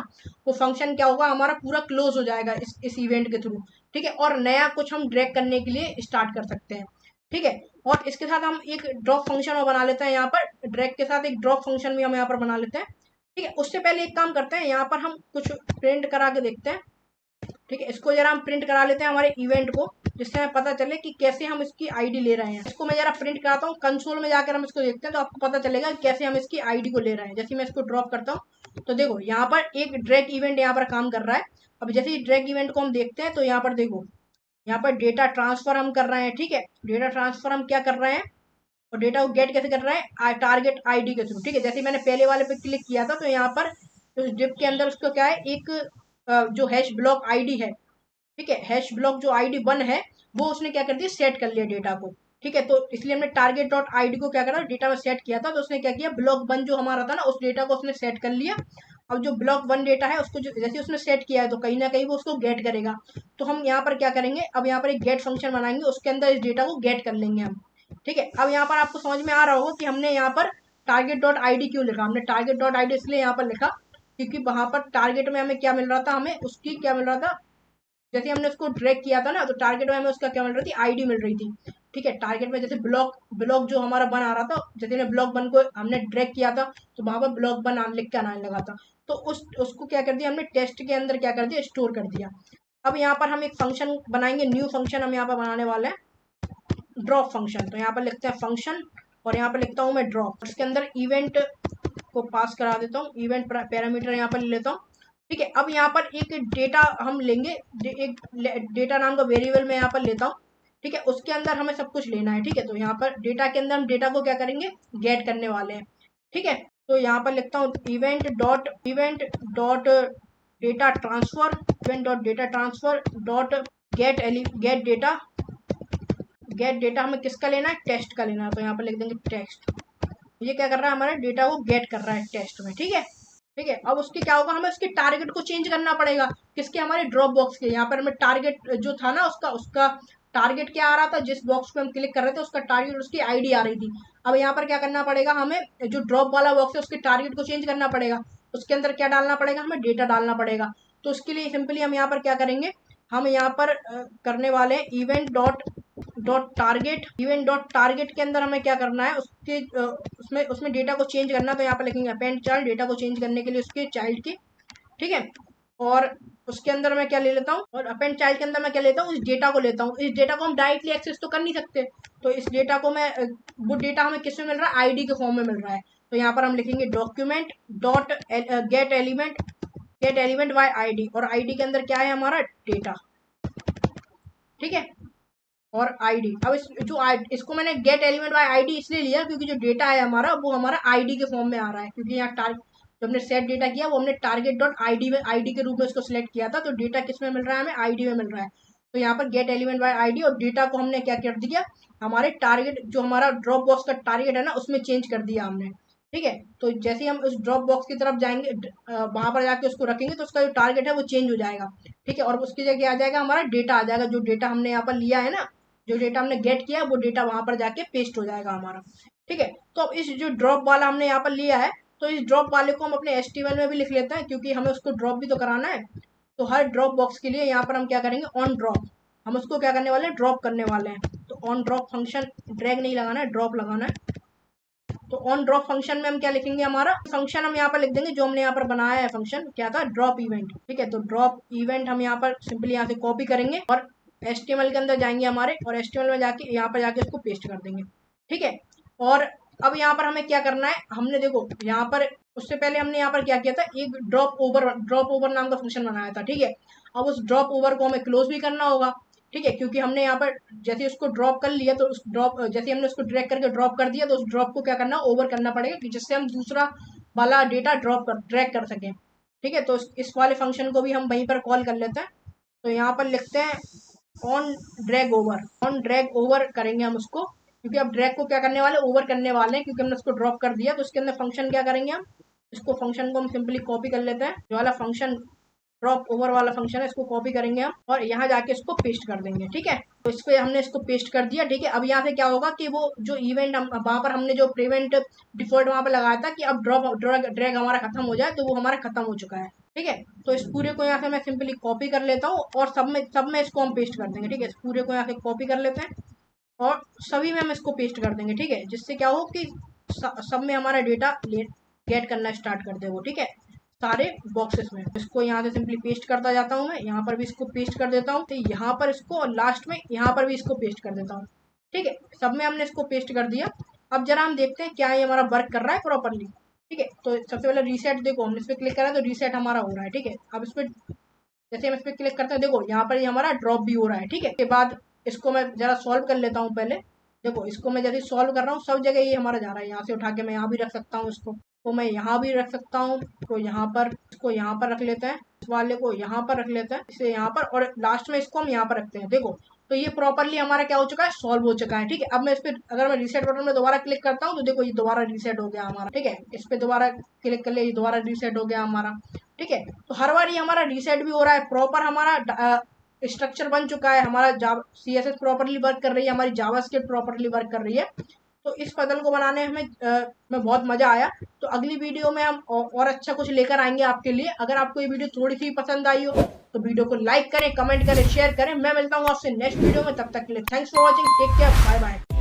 वो फंक्शन क्या होगा, हमारा पूरा क्लोज हो जाएगा इस इवेंट के थ्रू। ठीक है, और नया कुछ हम ड्रैग करने के लिए स्टार्ट कर सकते हैं। ठीक है, और इसके साथ हम एक ड्रॉप फंक्शन और बना लेते हैं। यहाँ पर ड्रैग के साथ एक ड्रॉप फंक्शन भी हम यहाँ पर बना लेते हैं। ठीक है, उससे पहले एक काम करते हैं, यहाँ पर हम कुछ प्रिंट करा के देखते हैं। ठीक है, इसको जरा हम प्रिंट करा लेते हैं हमारे इवेंट को, जिससे हमें पता चले कि कैसे हम इसकी आईडी ले रहे हैं। इसको मैं जरा प्रिंट कराता हूँ, कंसोल में जाकर हम इसको देखते हैं, तो आपको पता चलेगा कि कैसे हम इसकी आईडी को ले रहे हैं। जैसे मैं इसको ड्रॉप करता हूँ, तो देखो यहाँ पर एक ड्रैग इवेंट यहाँ पर काम कर रहा है। अब जैसे ही ड्रैग इवेंट को हम देखते हैं, तो यहाँ पर देखो, यहाँ पर डेटा ट्रांसफर हम कर रहे हैं। ठीक है, डेटा ट्रांसफर हम क्या कर रहे हैं, और डेटा को गेट कैसे कर रहे हैं, टारगेट आईडी के थ्रू। ठीक है, जैसे मैंने पहले वाले पे क्लिक किया था, तो यहाँ पर उस डिप के अंदर उसको क्या है, एक जो हैश ब्लॉक आईडी है, ठीक है, हैश ब्लॉक जो आईडी 1 है, वो उसने क्या कर दिया, सेट कर लिया डेटा को। ठीक है, तो इसलिए हमने टारगेट डॉट आईडी को क्या करा, डेटा में सेट किया था। तो उसने क्या किया, ब्लॉक 1 जो हमारा था ना, उस डेटा को उसने सेट कर लिया। अब जो ब्लॉक 1 डेटा है, उसको जैसे उसने सेट किया है, तो कहीं ना कहीं वो उसको गेट करेगा। तो हम यहाँ पर क्या करेंगे, अब यहाँ पर एक गेट फंक्शन बनाएंगे, उसके अंदर इस डेटा को गेट कर लेंगे हम। ठीक है, अब यहाँ पर आपको समझ में आ रहा होगा कि हमने यहाँ पर टारगेट डॉट आईडी क्यों लिखा। हमने टारगेट डॉट आईडी इसलिए यहाँ पर लिखा क्योंकि वहां पर टारगेट में हमें क्या मिल रहा था, हमें उसकी क्या मिल रहा था, जैसे हमने उसको ड्रैग किया था ना, तो टारगेट में हमें उसका क्या मिल रही थी, आईडी मिल रही थी। ठीक है, टारगेट में जैसे ब्लॉक ब्लॉक जो हमारा बन आ रहा था, जैसे हमने ब्लॉक 1 को हमने ड्रैग किया था, तो वहां पर ब्लॉक 1 लिख के आने लगा था। तो उसको क्या कर दिया हमने, टेस्ट के अंदर क्या कर दिया, स्टोर कर दिया। अब यहाँ पर हम एक फंक्शन बनाएंगे, न्यू फंक्शन हम यहाँ पर बनाने वाले हैं, ड्रॉप फंक्शन। तो यहाँ पर लिखते हैं फंक्शन, और यहाँ पर लिखता हूँ मैं ड्रॉप। इसके अंदर इवेंट को पास करा देता हूँ, इवेंट पैरामीटर यहाँ पर ले लेता हूँ। ठीक है, अब यहाँ पर एक डेटा हम लेंगे, एक डेटा नाम का वेरिएबल मैं यहाँ पर लेता हूँ। ठीक है, उसके अंदर हमें सब कुछ लेना है। ठीक है, तो यहाँ पर डेटा के अंदर हम डेटा को क्या करेंगे, गेट करने वाले हैं। ठीक है, तो यहाँ पर लिखता हूँ event dot data transfer, event dot data transfer dot gate data gate data हमें किसका लेना है, टेस्ट का लेना है, तो यहाँ पर लिख देंगे टेस्ट। ये क्या कर रहा है, हमारे डेटा को गेट कर रहा है टेस्ट में, ठीक है। ठीक है, अब उसके क्या होगा, हमें उसके टारगेट को चेंज करना पड़ेगा, किसके, हमारे ड्रॉप बॉक्स के। यहाँ पर हमें टारगेट जो था ना, उसका टारगेट क्या आ रहा था, जिस बॉक्स पे हम क्लिक कर रहे थे उसका टारगेट, उसकी आईडी आ रही थी। अब यहाँ पर क्या करना पड़ेगा, हमें जो ड्रॉप वाला बॉक्स है उसके टारगेट को चेंज करना पड़ेगा, उसके अंदर क्या डालना पड़ेगा, हमें डेटा डालना पड़ेगा। तो उसके लिए सिंपली हम यहाँ पर क्या करेंगे, हम यहाँ पर करने वाले हैं इवेंट डॉट टारगेट के अंदर हमें क्या करना है, उसके उसमें डेटा को चेंज करना। तो यहाँ पर लिखेंगे अपेंड चाइल्ड, डेटा को चेंज करने के लिए उसके चाइल्ड की, ठीक है। और उसके अंदर मैं क्या ले लेता हूँ, और अपेंड चाइल्ड के अंदर मैं क्या लेता हूँ, इस डेटा को लेता हूँ। इस डेटा को हम डायरेक्टली एक्सेस तो कर नहीं सकते, तो इस डेटा को मैं, वो डेटा हमें किस में मिल रहा है, आईडी के फॉर्म में मिल रहा है। तो यहाँ पर हम लिखेंगे document dot gate element by ID, और आईडी के अंदर क्या है, हमारा डेटा, ठीक है, और आईडी। अब इसको मैंने गेट एलिमेंट बाय आईडी इसलिए लिया क्योंकि जो डेटा है हमारा वो हमारा आईडी के फॉर्म में आ रहा है, क्योंकि यहाँ जो हमने सेट डेटा किया वो हमने टारगेट डॉट आईडी में, आईडी के रूप में उसको सिलेक्ट किया था, तो डेटा किस में मिल रहा है, हमें आईडी में मिल रहा है। तो यहाँ पर गेट एलिमेंट बाय आईडी, और डेटा को हमने क्या कर दिया, हमारे टारगेट जो हमारा ड्रॉप बॉक्स का टारगेट है ना उसमें चेंज कर दिया हमने, ठीक है। तो जैसे ही हम उस ड्रॉप बॉक्स की तरफ जाएंगे, वहां पर जाके उसको रखेंगे तो उसका जो टारगेट है वो चेंज हो जाएगा, ठीक है। और उसकी जगह आ जाएगा हमारा डेटा आ जाएगा, जो डेटा हमने यहाँ पर लिया है ना, जो डेटा हमने गेट किया वो डेटा वहां पर जाके पेस्ट हो जाएगा हमारा, ठीक है। तो अब इस जो ड्रॉप वाला हमने यहाँ पर लिया है, तो इस ड्रॉप वाले को हम अपने HTML में भी लिख लेते हैं, क्योंकि हमें उसको ड्रॉप भी तो कराना है। तो हर ड्रॉप बॉक्स के लिए यहाँ पर हम क्या करेंगे, ऑन ड्रॉप, हम उसको क्या करने वाले हैं, ड्रॉप करने वाले हैं। तो ऑन ड्रॉप फंक्शन, ड्रैग नहीं लगाना है, ड्रॉप लगाना है। तो ऑन ड्रॉप फंक्शन में हम क्या लिखेंगे, हमारा फंक्शन हम यहाँ पर लिख देंगे जो हमने यहाँ पर बनाया है, फंक्शन क्या था, ड्रॉप इवेंट, ठीक है। तो ड्रॉप इवेंट हम यहाँ पर सिंपली यहाँ से कॉपी करेंगे और HTML के अंदर जाएंगे हमारे, और HTML में जाके यहाँ पर जाके इसको पेस्ट कर देंगे, ठीक है। और अब यहाँ पर हमें क्या करना है, हमने देखो यहाँ पर उससे पहले हमने यहाँ पर क्या किया था, एक ड्रॉप ओवर नाम का फंक्शन बनाया था, ठीक है। अब उस ड्रॉप ओवर को हमें क्लोज भी करना होगा, ठीक है, क्योंकि हमने यहाँ पर जैसे उसको ड्रॉप कर लिया, तो उस ड्रॉप, जैसे हमने उसको ड्रैग करके ड्रॉप कर दिया, तो उस ड्रॉप को क्या करना, ओवर करना पड़ेगा, कि जिससे हम दूसरा वाला डेटा ड्रैग कर सकें, ठीक है। तो इस वाले फंक्शन को भी हम वहीं पर कॉल कर लेते हैं। तो यहाँ पर लिखते हैं ऑन ड्रैग ओवर करेंगे हम उसको, क्योंकि अब ड्रैग को क्या करने वाले, ओवर करने वाले हैं, क्योंकि हमने उसको ड्रॉप कर दिया। तो उसके अंदर फंक्शन क्या करेंगे, हम इसको फंक्शन को हम सिंपली कॉपी कर लेते हैं, जो वाला फंक्शन ड्रॉप ओवर वाला फंक्शन है इसको कॉपी करेंगे हम, और यहाँ जाके इसको पेस्ट कर देंगे, ठीक है। तो इस पे हमने इसको पेस्ट कर दिया, ठीक है। अब यहाँ से क्या होगा कि वो जो इवेंट वहां पर हमने जो प्रिवेंट डिफॉल्ट वहां पर लगाया था कि अब ड्रैग हमारा खत्म हो जाए, तो वो हमारा खत्म हो चुका है, ठीक है। तो इस पूरे को यहाँ से मैं सिंपली कॉपी कर लेता हूँ, और सब में इसको हम पेस्ट कर देंगे, ठीक है। इस पूरे को यहाँ से कॉपी कर लेते हैं और सभी में हम इसको पेस्ट कर देंगे, ठीक है, जिससे क्या हो कि सब में हमारा डेटा गेट करना स्टार्ट कर दे वो, ठीक है, सारे बॉक्सेस में। इसको यहाँ से सिंपली पेस्ट करता जाता हूँ मैं, यहाँ पर भी इसको पेस्ट कर देता हूँ, तो यहाँ पर इसको, और लास्ट में यहाँ पर भी इसको पेस्ट कर देता हूँ, ठीक है। सब में हमने इसको पेस्ट कर दिया। अब जरा हम देखते हैं क्या ये हमारा वर्क कर रहा है प्रॉपरली, ठीक है। तो सबसे पहले रीसेट, देखो हमने इस पर क्लिक करा तो रीसेट हमारा हो रहा है, ठीक है। अब इस पर जैसे हम इस पर क्लिक करते हैं, देखो यहाँ पर ये हमारा ड्रॉप भी हो रहा है, ठीक है। के बाद इसको मैं जरा सॉल्व कर लेता हूँ पहले। देखो इसको मैं जैसे सॉल्व कर रहा हूँ, सब जगह ये हमारा जा रहा है, यहाँ से उठा के मैं यहाँ भी रख सकता हूँ, इसको तो मैं यहाँ भी रख सकता हूँ, तो यहाँ पर इसको यहाँ पर रख लेते हैं, इस वाले को यहाँ पर रख लेते हैं, इसे यहाँ पर, और लास्ट में इसको हम यहाँ पर रखते हैं। देखो तो ये प्रॉपरली हमारा क्या हो चुका है, सॉल्व हो चुका है, ठीक है। अब मैं इस पर अगर मैं रीसेट बटन में दोबारा क्लिक करता हूँ, तो देखो ये दोबारा रीसेट हो गया हमारा, ठीक है। इस पर दोबारा क्लिक कर लिया, ये दोबारा रीसेट हो गया हमारा, ठीक है। तो हर बार ये हमारा रीसेट भी हो रहा है, प्रॉपर हमारा स्ट्रक्चर बन चुका है, हमारा CSS प्रॉपरली वर्क कर रही है, हमारी जावास्क्रिप्ट प्रॉपरली वर्क कर रही है। तो इस पजल को बनाने में हमें बहुत मजा आया। तो अगली वीडियो में हम और अच्छा कुछ लेकर आएंगे आपके लिए। अगर आपको ये वीडियो थोड़ी सी पसंद आई हो तो वीडियो को लाइक करें, कमेंट करें, शेयर करें। मैं मिलता हूँ आपसे नेक्स्ट वीडियो में, तब तक के लिए thanks for watching, take care, bye bye.